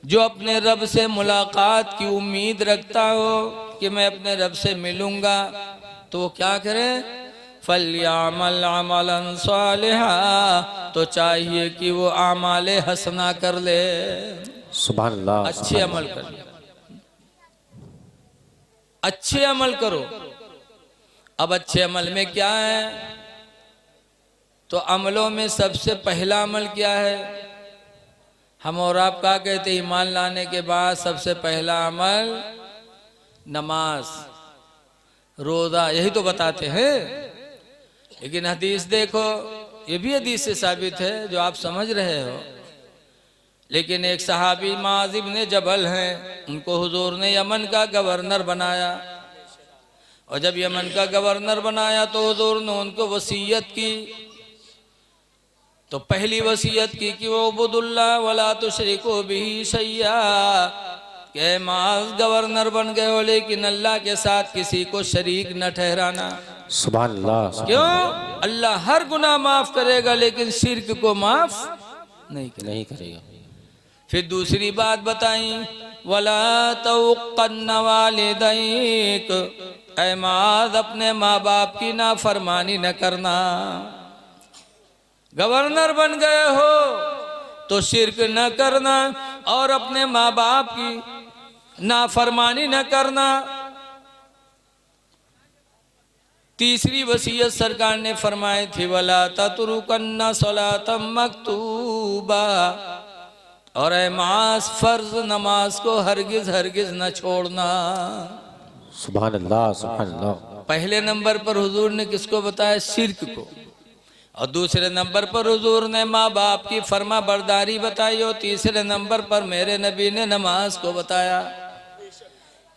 जो अपने रब से मुलाकात की उम्मीद रखता हो कि मैं अपने रब से मिलूंगा, तो वो क्या करे? फल्यअमल अमलन सालिहा, तो चाहिए कि वो आमाले हसना कर ले। सुभान अल्लाह। अच्छे अमल कर ले, अच्छे अमल करो। अब अच्छे अमल में क्या है? तो अमलों में सबसे पहला अमल क्या है? हम और आप क्या कहते हैं? ईमान लाने के बाद सबसे पहला अमल नमाज रोज़ा, यही तो बताते हैं। लेकिन हदीस देखो, ये भी हदीस से साबित है जो आप समझ रहे हो। लेकिन एक सहाबी मुआज़ इब्न जबल हैं, उनको हुजूर ने यमन का गवर्नर बनाया। और जब यमन का गवर्नर बनाया तो हुजूर ने उनको वसीयत की। तो पहली वसीयत की कि वो उबुदुल्लाह वला तुशरिकू बिही शैया, कि मुआज़ गवर्नर बन गए हो लेकिन अल्लाह के साथ किसी को शरीक न ठहराना। सुभान अल्लाह। क्यों? अल्लाह हर गुनाह माफ करेगा लेकिन शिर्क को माफ नहीं करेगा। फिर दूसरी बात बताई, वला तउक़्क़न्न वालिदैक, ऐ मुआज़ अपने माँ बाप की नाफरमानी न करना। गवर्नर बन गए हो तो शिर्क न करना और अपने माँ बाप की नाफरमानी न करना। तीसरी वसीयत सरकार ने फरमाई थी, वला ततरुकन्न सलातम मक्तूबा, और ऐ मुआज़ फर्ज नमाज को हरगिज हरगिज न छोड़ना। सुभान अल्लाह सुभान अल्लाह। पहले नंबर पर हुजूर ने किसको बताया? शिर्क को। और दूसरे नंबर पर हुजूर ने माँ बाप की फर्मा बरदारी बताई। और तीसरे नंबर पर मेरे नबी ने नमाज को बताया।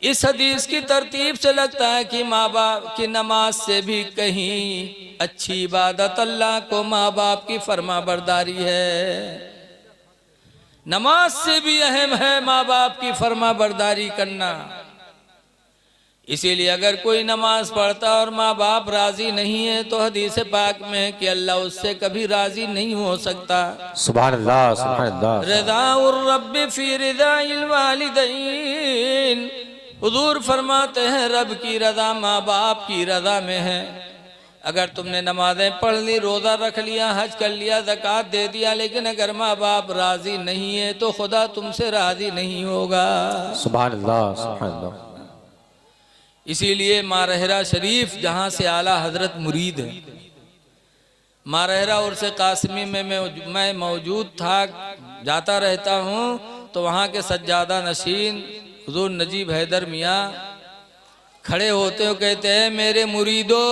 इस हदीस की तरतीब से लगता है कि माँ बाप की नमाज से भी कहीं अच्छी इबादत अल्लाह को माँ बाप की फर्मा बरदारी है। नमाज से भी अहम है माँ बाप की फर्मा बरदारी करना। इसीलिए अगर कोई नमाज पढ़ता और माँ बाप राजी नहीं है तो हदीस पाक में है कि अल्लाह उससे कभी राजी नहीं हो सकता। सुभान अल्लाह सुभान अल्लाह। रिज़ाउर रब्बि फी रिज़ाइल वालिदैन, हुजूर फरमाते हैं रब की रज़ा माँ बाप की रज़ा में है। अगर तुमने नमाजें पढ़ ली, रोज़ा रख लिया, हज कर लिया, ज़कात दे दिया, लेकिन अगर माँ बाप राजी नहीं है तो खुदा तुमसे राजी नहीं होगा। सुभान अल्लाह सुभान अल्लाह। इसीलिए मारहरा शरीफ जहाँ से आला हजरत मुरीद है, मारहरा उर्स कासमी में मैं मौजूद था, जाता रहता हूँ। तो वहाँ के सज्जादा नशीन हुजूर नजीब हैदर मियाँ खड़े होते हो कहते हैं मेरे मुरीदो,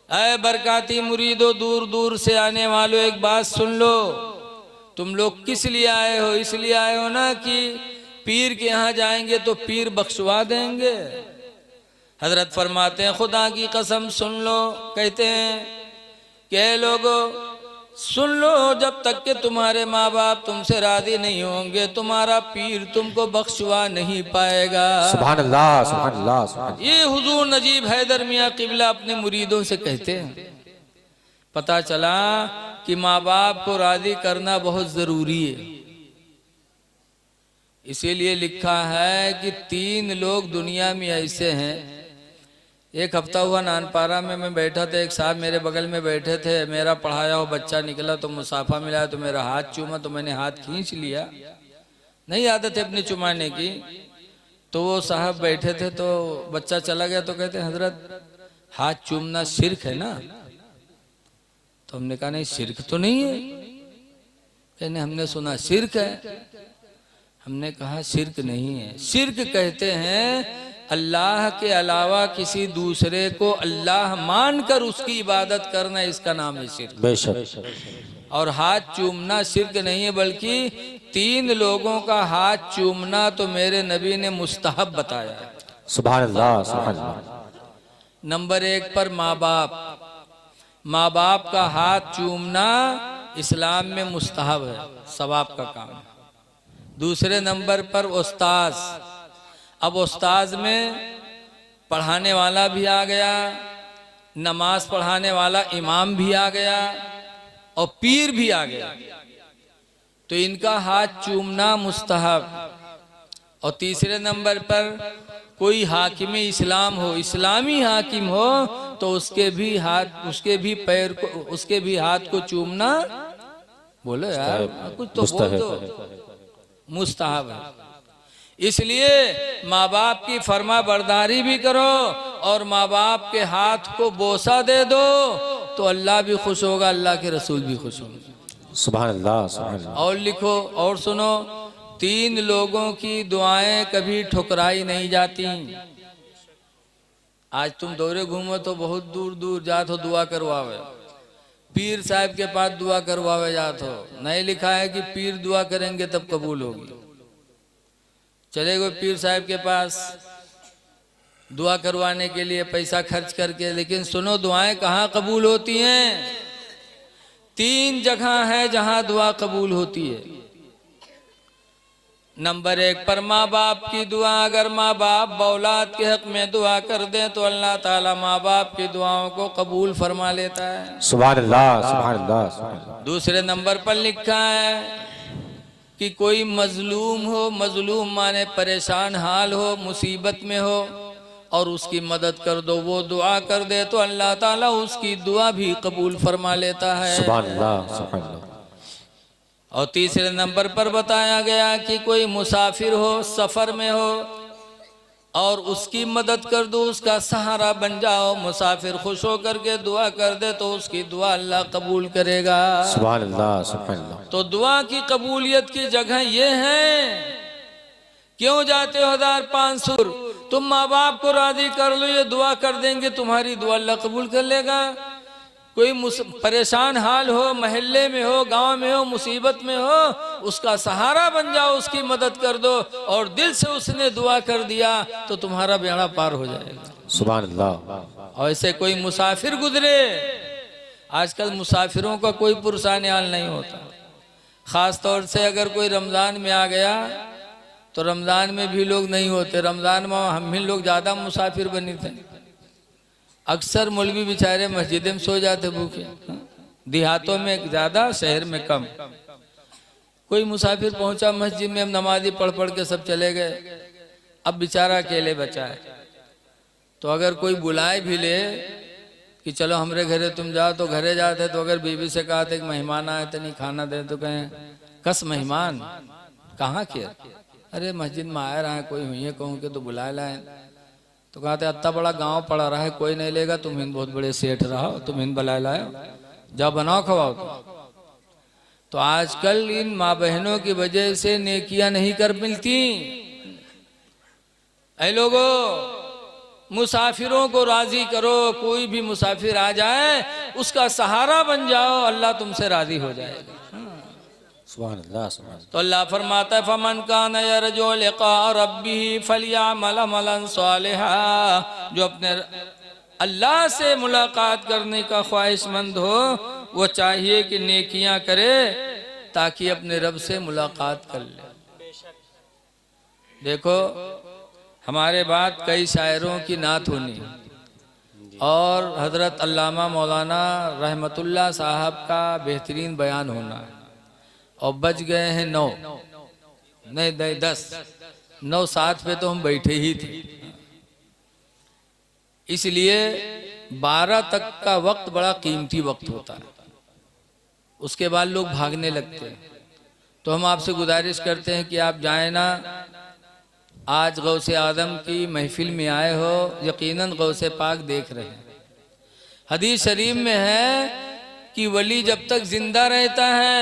अय बरकाती मुरीदो, दूर दूर से आने वालों एक बात सुन लो, तुम लोग किस लिए आए हो? इसलिए आए हो ना कि पीर के यहाँ जाएंगे तो पीर बख्शवा देंगे। हजरत फरमाते हैं खुदा की कसम सुन लो। कहते हैं कि लोगो सुन लो, जब तक कि तुम्हारे माँ बाप तुमसे राजी नहीं होंगे तुम्हारा पीर तुमको बख्शवा नहीं पाएगा। सुभान अल्लाह, सुभान अल्लाह, सुभान। ये हुजूर नजीब हैदर मियाँ किबला अपने मुरीदों से कहते हैं। पता चला कि माँ बाप को राजी करना बहुत जरूरी है। इसीलिए लिखा है कि 3 लोग दुनिया में ऐसे हैं। एक हफ्ता हुआ नानपारा में मैं बैठा था, एक साहब मेरे बगल में बैठे थे, मेरा पढ़ाया हुआ बच्चा निकला तो मुसाफा मिला तो मेरा हाथ चूमा, तो मैंने हाथ खींच लिया, नहीं आदत है अपनी चुमाने की। तो वो साहब बैठे थे तो बच्चा चला गया तो कहते हजरत हाथ चूमना शिर्क है ना? तो हमने कहा नहीं शिर्क तो नहीं है। कहने हमने सुना शिर्क है। हमने कहा शिर्क नहीं है। शिर्क कहते हैं अल्लाह के अलावा किसी दूसरे को अल्लाह मानकर उसकी इबादत करना, इसका नाम है शिर्क। बेशक। और हाथ चूमना शिर्क नहीं है, बल्कि 3 लोगों का हाथ चूमना तो मेरे नबी ने मुस्तहब बताया है। सुभान अल्लाह, सुभान अल्लाह। नंबर 1 पर माँ बाप, माँ बाप का हाथ चूमना इस्लाम में मुस्तहब है, सवाब का काम है। दूसरे नंबर पर उस्ताज। अब उस्ताज में पढ़ाने वाला भी आ गया, नमाज पढ़ाने वाला इमाम भी आ गया और पीर भी आ गया, तो इनका हाथ चूमना मुस्तहब। और तीसरे नंबर पर कोई हाकिम इस्लाम हो, इस्लामी हाकिम हो, तो उसके भी हाथ, उसके भी पैर को, उसके भी हाथ को चूमना, बोलो यार कुछ तो बोल दो, मुस्तहब है। इसलिए माँ बाप की फरमा बरदारी भी करो और माँ बाप के हाथ को बोसा दे दो तो अल्लाह भी खुश होगा, अल्लाह के रसूल भी खुश होंगे। सुभान अल्लाह, सुभान अल्लाह। और लिखो और सुनो, 3 लोगों की दुआएं कभी ठुकराई नहीं जाती। आज तुम दौरे घूमो तो बहुत दूर दूर जात हो दुआ करवावे, पीर साहब के पास दुआ करवावे जात हो, नहीं लिखा है कि पीर दुआ करेंगे तब कबूल होगी। चले गए पीर साहब के पास दुआ करवाने के लिए पैसा खर्च करके, लेकिन सुनो दुआएं कहाँ कबूल होती हैं? 3 जगह है जहां दुआ कबूल होती है। नंबर 1 पर माँ बाप की दुआ। अगर माँ बाप औलाद के हक में दुआ कर दें तो अल्लाह ताला माँ बाप की दुआओं को कबूल फरमा लेता है। सुभान अल्लाह, सुभान अल्लाह, सुभान अल्लाह। दूसरे नंबर पर लिखा है कि कोई मजलूम हो, मजलूम माने परेशान हाल हो, मुसीबत में हो और उसकी मदद कर दो, वो दुआ कर दे तो अल्लाह ताला उसकी दुआ भी कबूल फरमा लेता है। सुभान अल्लाह, सुभान अल्लाह। और तीसरे नंबर पर बताया गया कि कोई मुसाफिर हो, सफर में हो और उसकी मदद कर दो, उसका सहारा बन जाओ, मुसाफिर खुश होकर के दुआ कर दे तो उसकी दुआ अल्लाह कबूल करेगा। सुभान अल्लाह, सुभान अल्लाह। तो दुआ की कबूलियत की जगह ये है। क्यों जाते हो 1500? तुम माँ बाप को राजी कर लो, ये दुआ कर देंगे, तुम्हारी दुआ अल्लाह कबूल कर लेगा। कोई परेशान हाल हो, मोहल्ले में हो, गांव में हो, मुसीबत में हो, उसका सहारा बन जाओ, उसकी मदद कर दो और दिल से उसने दुआ कर दिया तो तुम्हारा बेड़ा पार हो जाएगा। सुभान अल्लाह। और ऐसे कोई मुसाफिर गुजरे, आजकल मुसाफिरों का कोई पुरसान हाल नहीं होता। ख़ास तौर से अगर कोई रमज़ान में आ गया तो रमज़ान में भी लोग नहीं होते। रमज़ान में हम ही लोग ज़्यादा मुसाफिर बने थे। अक्सर मौलवी बेचारे मस्जिद में सो जाते भूखे, देहातों में ज़्यादा, शहर में कम। कोई मुसाफिर पहुंचा मस्जिद में, हम नमाज़ी पढ़ पढ़ के सब चले गए, अब बेचारा अकेले बचा है। तो अगर कोई बुलाए भी ले कि चलो हमरे घरे तुम जाओ, तो घरे जाते तो अगर बीवी से कहा था कि मेहमान आए तो नहीं खाना दे, तो कहें कस मेहमान कहाँ के? अरे मस्जिद में आए रहा है, कोई हुई है कहूँ के तो बुला लाए। तो कहते इतना बड़ा गांव पड़ा रहा है, कोई नहीं लेगा, तुम इन बहुत बड़े सेठ रहो, तुम इन बुला लाओ, जाओ बनाओ खवाओ। तो आजकल इन माँ बहनों की वजह से नेकियां नहीं कर मिलती। ऐ लोगो मुसाफिरों को राजी करो, कोई भी मुसाफिर आ जाए उसका सहारा बन जाओ, अल्लाह तुमसे राजी हो जाएगा। सुभान अल्लाह सुभान अल्लाह। तो अल्लाह फरमाता है फमन कान यरजू लिका रब्बिही फलयअमल अमलन सालिहा, जो अपने अल्लाह से मुलाकात करने का ख्वाहिशमंद हो वो चाहिए कि नेकियां करे ताकि अपने रब से मुलाकात कर ले। देखो हमारे बाद कई शायरों की नात होनी और हजरत अल्लामा मौलाना रहमतुल्लाह साहब का बेहतरीन बयान होना है, और बज गए हैं 9, नहीं 10, 9 7 पे तो हम बैठे ही थे। इसलिए 12 तक का वक्त बड़ा कीमती वक्त होता है, उसके बाद लोग भागने लगते हैं। तो हम आपसे गुजारिश करते हैं कि आप जाए ना, आज गौसे आदम की महफिल में आए हो, यकीनन गौसे पाक देख रहे हैं। हदीस शरीफ में है कि वली जब तक जिंदा रहता है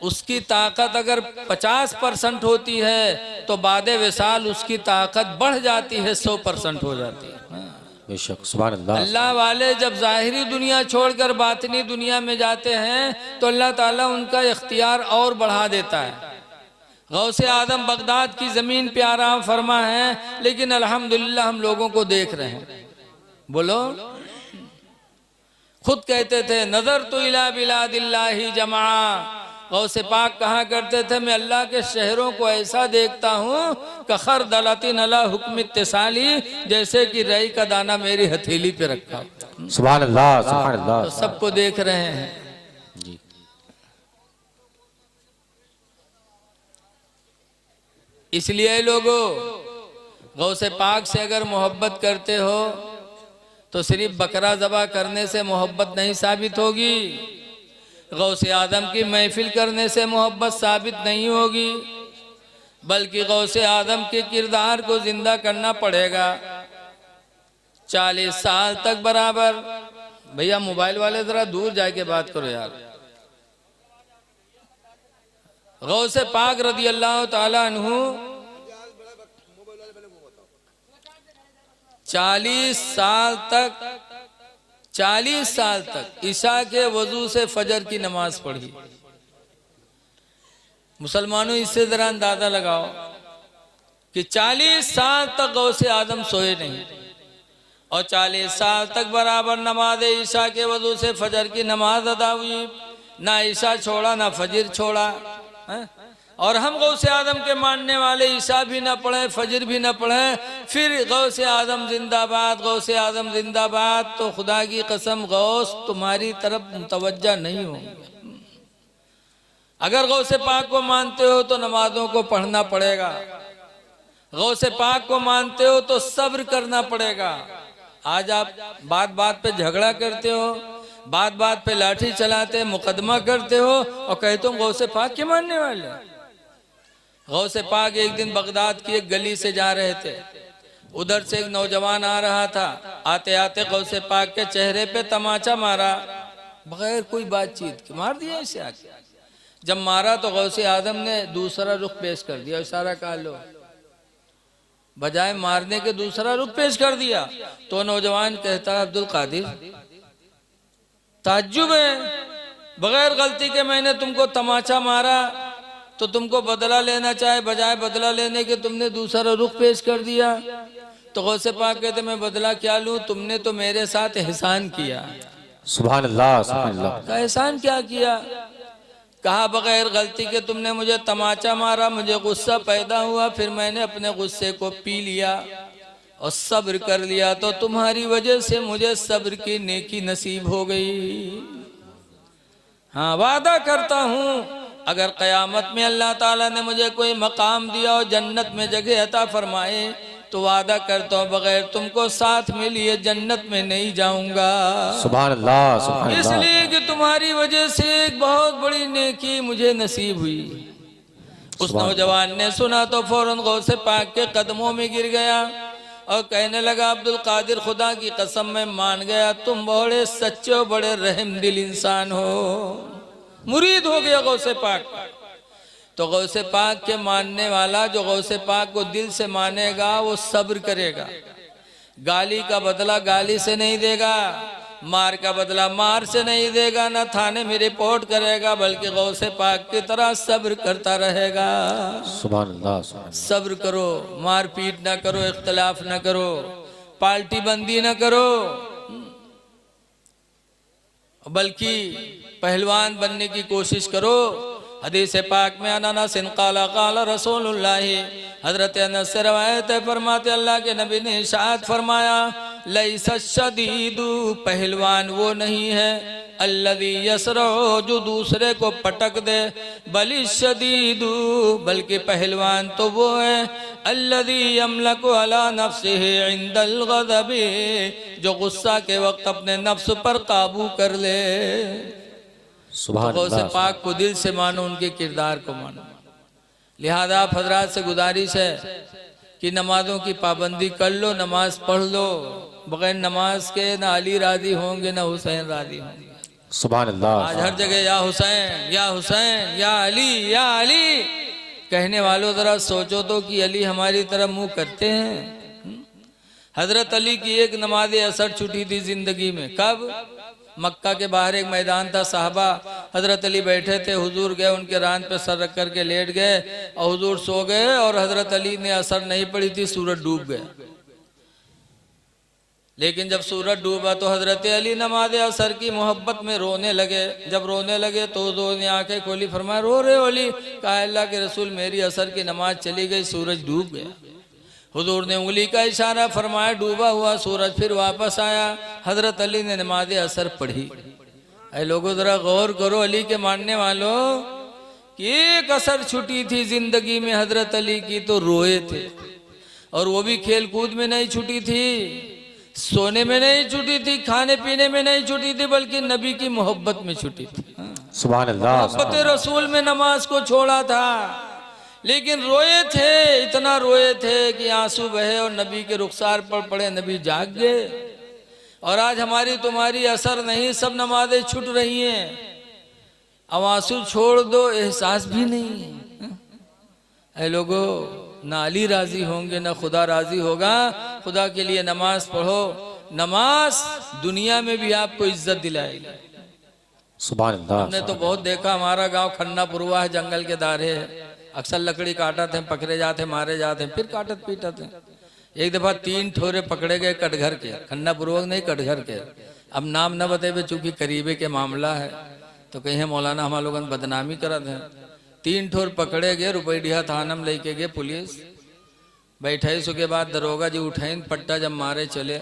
उसकी ताकत अगर 50% होती है तो बादे विसाल उसकी ताकत बढ़ जाती है, 100% हो जाती है। बेशक सुभान अल्लाह। अल्लाह वाले जब जाहिरी दुनिया छोड़कर बातिनी दुनिया में जाते हैं तो अल्लाह ताला उनका इख्तियार और बढ़ा देता है। गौसे आदम बगदाद की जमीन पे आराम फरमा है, लेकिन अल्हम्दुलिल्लाह हम लोगों को देख रहे हैं। बोलो, खुद कहते थे नजर तो इला बिलादिल्लाहि जमा। गौसे पाक कहा करते थे मैं अल्लाह के शहरों को ऐसा देखता हूँ कखर दलतिन अला हुक्म इत्तिसाली, जैसे कि रई का दाना मेरी हथेली पे रखा। सुभान अल्लाह सुभान अल्लाह। तो सबको देख रहे हैं जी। इसलिए लोगों, गौसे पाक से अगर मोहब्बत करते हो तो सिर्फ बकरा ज़बा करने से मोहब्बत नहीं साबित होगी, गौसे आदम की महफिल करने से मोहब्बत साबित नहीं होगी, बल्कि गौसे आदम के किरदार को जिंदा करना पड़ेगा 40 साल तक बराबर। भैया मोबाइल वाले जरा दूर जाके बात करो यार। गौसे पाक रदी अल्लाह ताला अन्हु 40 साल तक ईशा के वजू से फजर की नमाज पढ़ी। मुसलमानों इससे जरा अंदाजा लगाओ कि 40 साल तक गौसे आदम सोए नहीं, और 40 साल तक बराबर नमाज ईशा के वजू से फजर की नमाज अदा हुई, ना ईशा छोड़ा ना फजर छोड़ा है? और हम गौसे आदम के मानने वाले ईशा भी ना पढ़े फजर भी ना पढ़े, फिर गौसे आदम जिंदाबाद गौसे आदम जिंदाबाद, तो खुदा की कसम गौस तुम्हारी तरफ मुतवज्जा नहीं होंगे। अगर गौसे पाक को मानते हो तो नमाजों को पढ़ना पड़ेगा, गौसे पाक को मानते हो तो सब्र करना पड़ेगा। आज आप बात बात पे झगड़ा करते हो, बात बात पे लाठी चलाते मुकदमा करते हो और कहते हो गौसे पाक के मानने वाले। गौसे पाक एक दिन बगदाद की एक गली से जा रहे थे, उधर से एक नौजवान आ रहा था, आते आते गौसे पाक के चेहरे पे तमाचा मारा, बगैर कोई बातचीत के मार दिया इसे आके। जब मारा तो गौसे आदम ने दूसरा रुख पेश कर दिया, इशारा कर लो, बजाय मारने के दूसरा रुख पेश कर दिया। तो नौजवान कहता है अब्दुल कादिर ताज्जुब है, बगैर गलती के मैंने तुमको तमाचा मारा तो तुमको बदला लेना चाहे, बजाय बदला लेने के तुमने दूसरा रुख पेश कर दिया। तो गौसे पाक कहते मैं बदला क्या लूं, तुमने तो मेरे साथ एहसान किया। सुभान अल्लाह सुभान अल्लाह। का एहसान क्या किया? कहा बगैर गलती के तुमने मुझे तमाचा मारा, मुझे गुस्सा पैदा हुआ, फिर मैंने अपने गुस्से को पी लिया और सब्र कर लिया, तो तुम्हारी वजह से मुझे सब्र की नेकी नसीब हो गई। हाँ, वादा करता हूँ अगर क़यामत में अल्लाह ताला ने मुझे कोई मकाम दिया और जन्नत में जगह अता फरमाए तो वादा करता हूँ बगैर तुमको साथ में लिए जन्नत में नहीं जाऊंगा। सुभान अल्लाह सुभान अल्लाह। इसलिए कि तुम्हारी वजह से एक बहुत बड़ी नेकी मुझे नसीब हुई। उस नौजवान ने सुना तो फौरन गौसे पाक के कदमों में गिर गया और कहने लगा अब्दुल कादिर खुदा की कसम मैं मान गया तुम बड़े सच्चे बड़े रहम दिल इंसान हो। मुरीद हो गया गौसे पाक। तो गौसे पाक के मानने वाला जो गौसे पाक को दिल से मानेगा वो सब्र करेगा, गाली का बदला गाली से नहीं देगा, मार का बदला मार से नहीं देगा, ना थाने में रिपोर्ट करेगा, बल्कि गौसे पाक की तरह सब्र करता रहेगा। सुभान अल्लाह सुभान सब्र करो, मार पीट ना करो, इख्तलाफ ना करो, पार्टी बंदी ना करो, बल्कि पहलवान बनने की कोशिश करो। हदीस पाक में अनस काला काला रसूलुल्लाह, हजरत अनस से रवायत है, फरमाते अल्लाह के नबी ने इरशाद फरमाया, लैसा शदीदु, पहलवान वो नहीं है, अल्लज़ी यसरउ, जो दूसरे को पटक दे, बलिश शदीदु, बल्कि पहलवान तो वो है, अल्लज़ी यमलकु अला नफ्सिही इंदल गज़बी, जो गुस्सा के वक्त अपने नफ्स पर काबू कर ले। सुभान तो गौसे अल्लाह पाक को दिल से मानो, उनके किरदार को मानो। लिहाजा आप हजरात से गुजारिश है कि नमाजों की पाबंदी कर लो, नमाज पढ़ लो। बगैर नमाज के ना अली राजी होंगे ना हुसैन राजी होंगे। सुभान अल्लाह आज हर जगह या हुसैन या हुसैन, या अली या अली कहने वालों, जरा सोचो तो कि अली हमारी तरफ मुंह करते हैं। हजरत अली की एक नमाज असर छूटी थी जिंदगी में। कब? मक्का के बाहर एक मैदान था, साहबा हजरत अली बैठे थे, हुजूर गए, उनके रान पे सर रख करके लेट गए और हुजूर सो गए, और हजरत अली ने असर नहीं पड़ी थी, सूरज डूब गया। लेकिन जब सूरज डूबा तो हजरत अली नमाज असर की मोहब्बत में रोने लगे। जब रोने लगे तो हुजूर ने आंखें खोली, फरमाया रो रहे हो अली? कहा अल्लाह के रसूल, मेरी असर की नमाज चली गई, सूरज डूब गया। हुजूर ने उंगली का इशारा फरमाया, डूबा हुआ सूरज फिर वापस आया। हजरत अली ने नमाज असर पढ़ी। ऐ लोगों जरा गौर करो, अली के मानने वालों, कि एक असर छुटी थी जिंदगी में हजरत अली की तो रोए थे, और वो भी खेल कूद में नहीं छुटी थी, सोने में नहीं छुटी थी, खाने पीने में नहीं छुटी थी, बल्कि नबी की मोहब्बत में छुटी थी। सुभान अल्लाह मोहब्बत रसूल में नमाज को छोड़ा था, लेकिन रोए थे, इतना रोए थे कि आंसू बहे और नबी के रुखसार पर पड़े, नबी जाग गए। और आज हमारी तुम्हारी असर नहीं, सब नमाजें छूट रही हैं। अब आंसू छोड़ दो, एहसास भी नहीं है। ऐ लोगों, ना अली राजी होंगे ना खुदा राजी होगा। खुदा के लिए नमाज पढ़ो, नमाज दुनिया में भी आपको इज्जत दिलाएगी। सुभान अल्लाह हमने तो बहुत देखा, हमारा गांव खन्ना पुरवा है, जंगल के दारे है, अक्सर लकड़ी काटते हैं, पकड़े जाते, मारे जाते हैं, फिर काटत पीटत हैं। एक दफा 3 ठोरे पकड़े गए कटघर के, खन्ना पूर्वक नहीं कटघर के। अब नाम न बतेबे, चूंकि करीबे के मामला है तो कहीं मौलाना हम लोगन बदनामी करत हैं। 3 ठोर पकड़े गए, रुपैडिया थाना में लेके गए पुलिस, बैठे। उसके बाद दरोगा जी उठाइन पट्टा जब मारे चले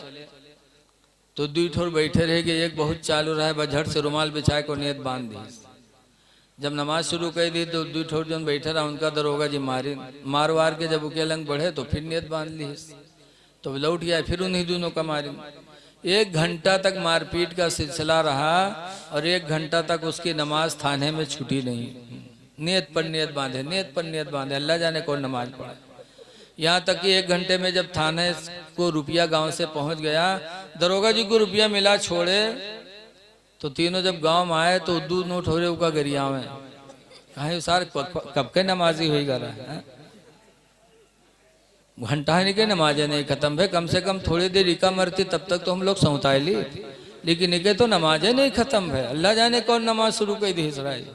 तो 2 ठोर बैठे रह गए। एक बहुत चालू रहा, बझट से रुमाल बिछाए को नियत बांध दी। जब नमाज शुरू कर दी तो 2 ठोर जन बैठे रहा, उनका दरोगा जी मार वार के जब उके लंग बढ़े तो फिर नियत बांध ली, तो लौट गया, फिर उन्हीं दोनों का मारी। 1 घंटा तक मारपीट का सिलसिला रहा, और 1 घंटा तक उसकी नमाज थाने में छूटी नहीं। नियत पर नियत बांधे, नियत पर नियत बांधे, अल्लाह जाने कौन नमाज पढ़े। यहाँ तक कि 1 घंटे में जब थाने को रुपया गांव से पहुंच गया, दरोगा जी को रुपया मिला, छोड़े, तो तीनों जब गांव में आए तो 2 नोट हो रहे का गरिया में। कहा सार कब के नमाजी हो रहा है, घंटा नहीं के नमाजें नहीं खत्म है, कम से कम थोड़ी देर इका मरती तब तक तो हम लोग सौताए ली, लेकिन इके तो नमाजें नहीं खत्म है। अल्लाह जाने कौन नमाज शुरू कर दी इसराइल।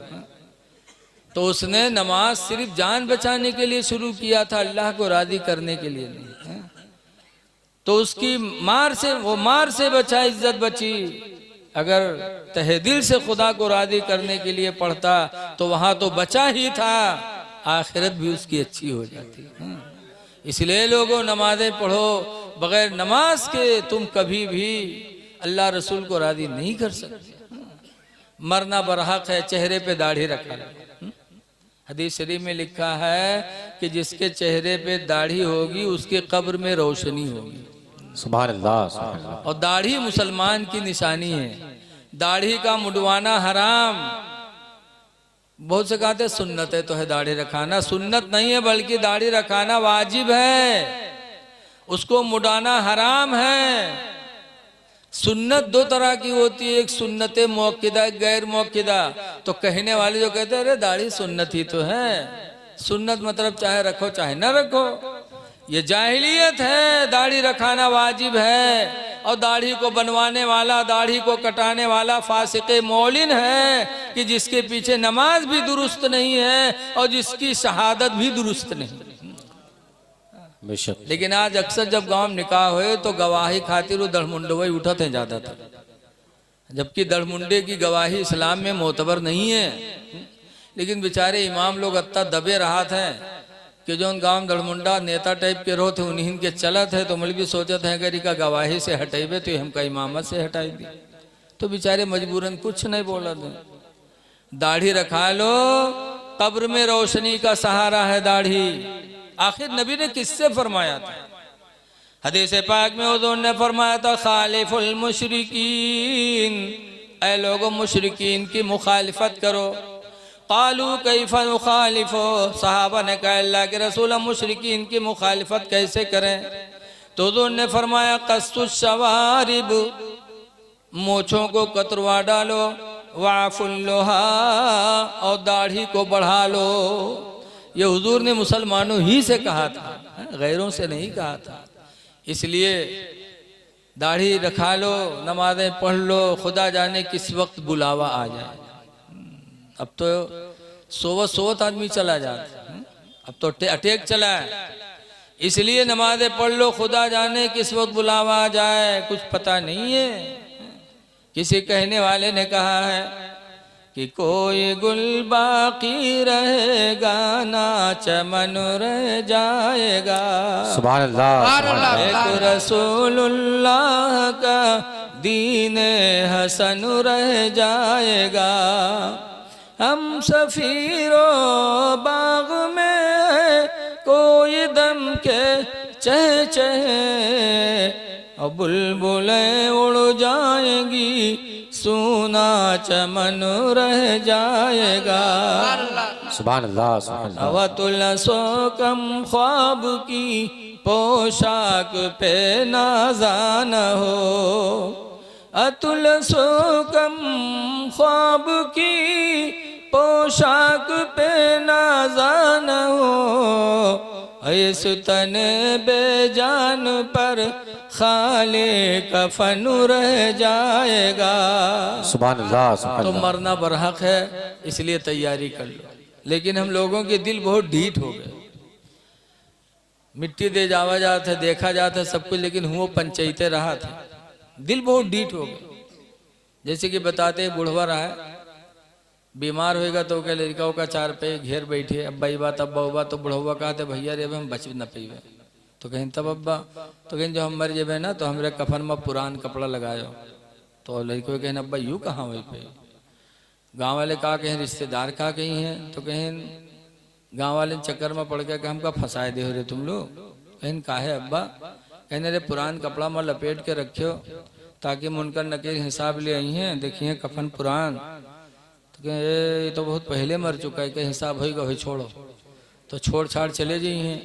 तो उसने नमाज सिर्फ जान बचाने के लिए शुरू किया था, अल्लाह को राजी करने के लिए नहीं। तो उसकी मार से, वो मार से बचा, इज्जत बची। अगर तहे दिल से खुदा को राजी करने के लिए पढ़ता तो वहां तो बचा ही था, आखिरत भी उसकी अच्छी हो जाती। इसलिए लोगों, नमाजें पढ़ो, बगैर नमाज के तुम कभी भी अल्लाह रसूल को राजी नहीं कर सकते। मरना बरहक है, चेहरे पे दाढ़ी रखा है। हदीस शरीफ में लिखा है कि जिसके चेहरे पे दाढ़ी होगी उसके कब्र में रोशनी होगी। सुभान अल्लाह सुभान अल्लाह। और दाढ़ी मुसलमान की निशानी है, दाढ़ी का मुडवाना हराम। बहुत से कहते हैं सुन्नत है तो है दाढ़ी रखाना, सुन्नत नहीं है, बल्कि दाढ़ी रखाना वाजिब है, उसको मुडाना हराम है। सुन्नत 2 तरह की होती है, एक सुन्नत मौकिदा, एक गैर मौकिदा। तो कहने वाले जो कहते हैं अरे दाढ़ी सुन्नत ही तो है, सुन्नत मतलब चाहे रखो चाहे ना रखो। ये जाहिलियत है, दाढ़ी रखाना वाजिब है। और दाढ़ी को बनवाने वाला, दाढ़ी को कटाने वाला फासिके मौलिन है कि जिसके पीछे नमाज भी दुरुस्त नहीं है और जिसकी शहादत भी दुरुस्त नहीं। बेशक। लेकिन आज अक्सर जब गांव में निकाह हुए तो गवाही खातिर वो दड़मुंडे वही उठते हैं ज्यादा था, जबकि दड़मुंडे की गवाही इस्लाम में मोतबर नहीं है। लेकिन बेचारे इमाम लोग अत्ता दबे रहा थे कि जो उन गांव दड़मुंडा नेता टाइप के रो थे उन्हीं के चलत है, तो मल भी सोचत है अगर इका गवाही से हटेबे तो हमका इमामत से हटाई दी। तो बेचारे मजबूरन कुछ नहीं बोला थे। दाढ़ी रखा लो, कब्र में रोशनी का सहारा है दाढ़ी। आखिर नबी ने किससे फरमाया था? हदीस पाक में उन्होंने फरमाया था खालिफुल मुशरिकीन, ऐ लोगों मुशरिकीन की मुखालिफत करो। कालू कैफा मुखालिफो, सहाबा ने कहा अल्लाह के रसूल हम मुशरिकीन की मुखालिफत कैसे करें? तो उन्होंने फरमाया कस्तुश शवारिब, मोछों को कतरवा डालो, वाफुल्लोहा, और दाढ़ी को बढ़ा लो। ये हुजूर ने मुसलमानों ही से कहा था, गैरों से नहीं कहा था। इसलिए दाढ़ी रखा लो, नमाजें पढ़ लो, खुदा जाने किस वक्त बुलावा आ जाए। अब तो सोवत आदमी चला जाता, अब तो अटैक चला है। इसलिए नमाजें पढ़ लो, खुदा जाने किस वक्त बुलावा आ जाए, कुछ पता नहीं है। किसी कहने वाले ने कहा है कि कोई गुल बाकी रहेगा ना चमन रह जाएगा। सुभान अल्लाह। एक रसूलुल्लाह का दीन हसन रह जाएगा। हम सफीरो बाग में है कोई दम के चह चह, और बुलबुलें उड़ जाएंगी सुना चमन रह जाएगा। सुभान अल्लाह, सुभान अल्लाह। अवतुल सो कम ख्वाब की पोशाक पे नाज़ान हो, अतुल सो कम ख्वाब की पोशाक पे नाज़ान हो। इस तन बेजान पर खाले कफन रह जाएगा। सुभान अल्लाह, सुभान तो अल्लाह। मरना बरहक है, इसलिए तैयारी कर लो। लेकिन हम लोगों के दिल बहुत ढीठ हो गए। मिट्टी दे जावा जाता है, देखा जाता है सब कुछ, लेकिन हुआ पंचायते रहा था, दिल बहुत ढीठ हो गए। जैसे कि बताते हैं बुढ़वा रहा है, बीमार होएगा तो क्या लड़काओं का चार पे घेर बैठे, अब्बा ये बात अब्बा वो बात, तो बुढ़वा कहते भैया रे हम बच न पेवे। तो कहीं तब अब्बा, तो कहीं जो हम मर जेबे ना तो हमारे कफन में पुरान कपड़ा लगायो। तो लड़कों कहें अब्बा यूँ कहाँ वही पे, गाँव वाले कहा कहीं रिश्तेदार कहा कहीं हैं, तो कहीं गाँव वाले चक्कर में पड़ गया कि हमका फंसाए दे हो रे तुम लोग। कहीं कहा है अब्बा, कहने रे पुरान कपड़ा में लपेट के रखियो ताकि मुनकर नकीर हिसाब ले आई हैं, देखिए कफन पुरान। तो कहें ये तो बहुत पहले मर चुका है, कहीं हिसाब होगा वही छोड़ो। तो छोड़ छाड़ चले जाइए हैं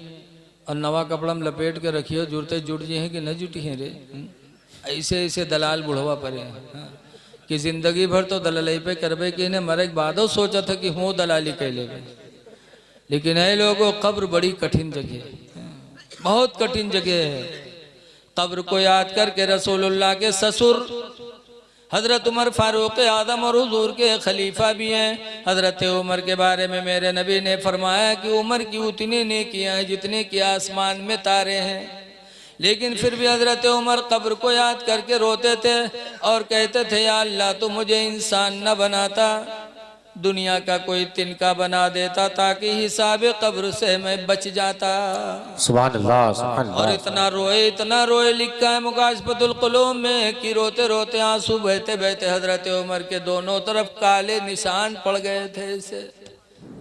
और नवा कपड़ा में लपेट के रखियो, जुड़ते जुट जाइए कि न जुटी हैं रे। ऐसे ऐसे दलाल बुढ़वा पड़े हैं कि जिंदगी भर तो दलाली पे करबे कि इन्हें मरे के बादो सोचा था कि हूँ दलाली कह ले। लेकिन ऐ लोगों कब्र बड़ी कठिन जगह है, बहुत कठिन जगह है। कब्र को याद करके रसूलुल्लाह के ससुर हजरत उमर फारूक आदम और हुजूर के खलीफा भी हैं। हजरत उमर के बारे में मेरे नबी ने फरमाया कि उमर की उतनी नेकियां हैं जितने कि आसमान में तारे हैं। लेकिन फिर भी हजरत उमर कब्र को याद करके रोते थे और कहते थे या अल्लाह तू मुझे इंसान न बनाता, दुनिया का कोई तिनका बना देता ताकि हिसाब कब्र से मैं बच जाता। सुभान अल्लाह, सुभान और अल्लाह। इतना रोए लिखा है मुकाशफतुल क़ुलूब में कि रोते रोते आंसू बहते बहते हजरत उमर के दोनों तरफ काले निशान पड़ गए थे ऐसे,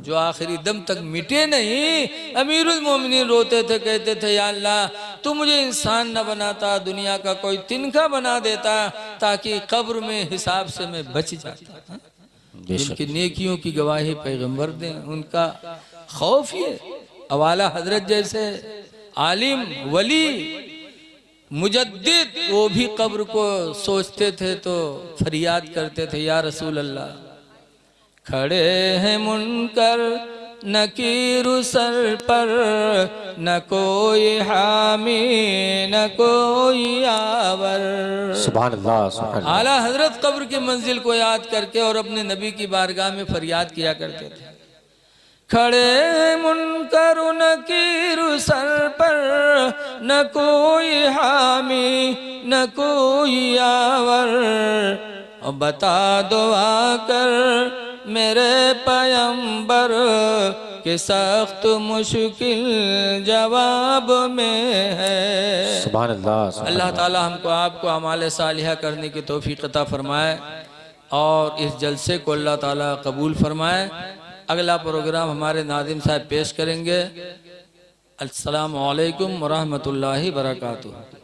जो आखिरी दम तक मिटे नहीं। अमीरुल मोमिनीन रोते थे, कहते थे या अल्लाह तू मुझे इंसान न बनाता, दुनिया का कोई तिनका बना देता ताकि कब्र में हिसाब से मैं बच जाता। जिनकी नेकियों की गवाही पैगंबर दें, उनका खौफ ये। अवाला हजरत जैसे आलिम वली मुजद्दिद वो भी कब्र को सोचते थे तो फरियाद करते थे या रसूल अल्लाह खड़े हैं मुनकर नकीर सर पर, न कोई हामी न कोई आवर। सुभान अल्लाह सुभान अल्लाह। आला हजरत कब्र की मंजिल को याद करके और अपने नबी की बारगाह में फरियाद किया करते थे, खड़े मुनकर नकीर सर पर, न कोई हामी न कोई आवर। और बता दो आकर मेरे पैगंबर के सख्त मुश्किल जवाब में है। सुभान अल्लाह सुभान अल्लाह अल्लाह। ताला हमको आपको अमाल सालिहा करने की तौफीक अता फरमाए और इस जलसे को अल्लाह ताला कबूल फरमाए। अगला प्रोग्राम हमारे नादिम साहब पेश करेंगे। अस्सलामु अलैकुम व रहमतुल्लाहि व बरकातुहू।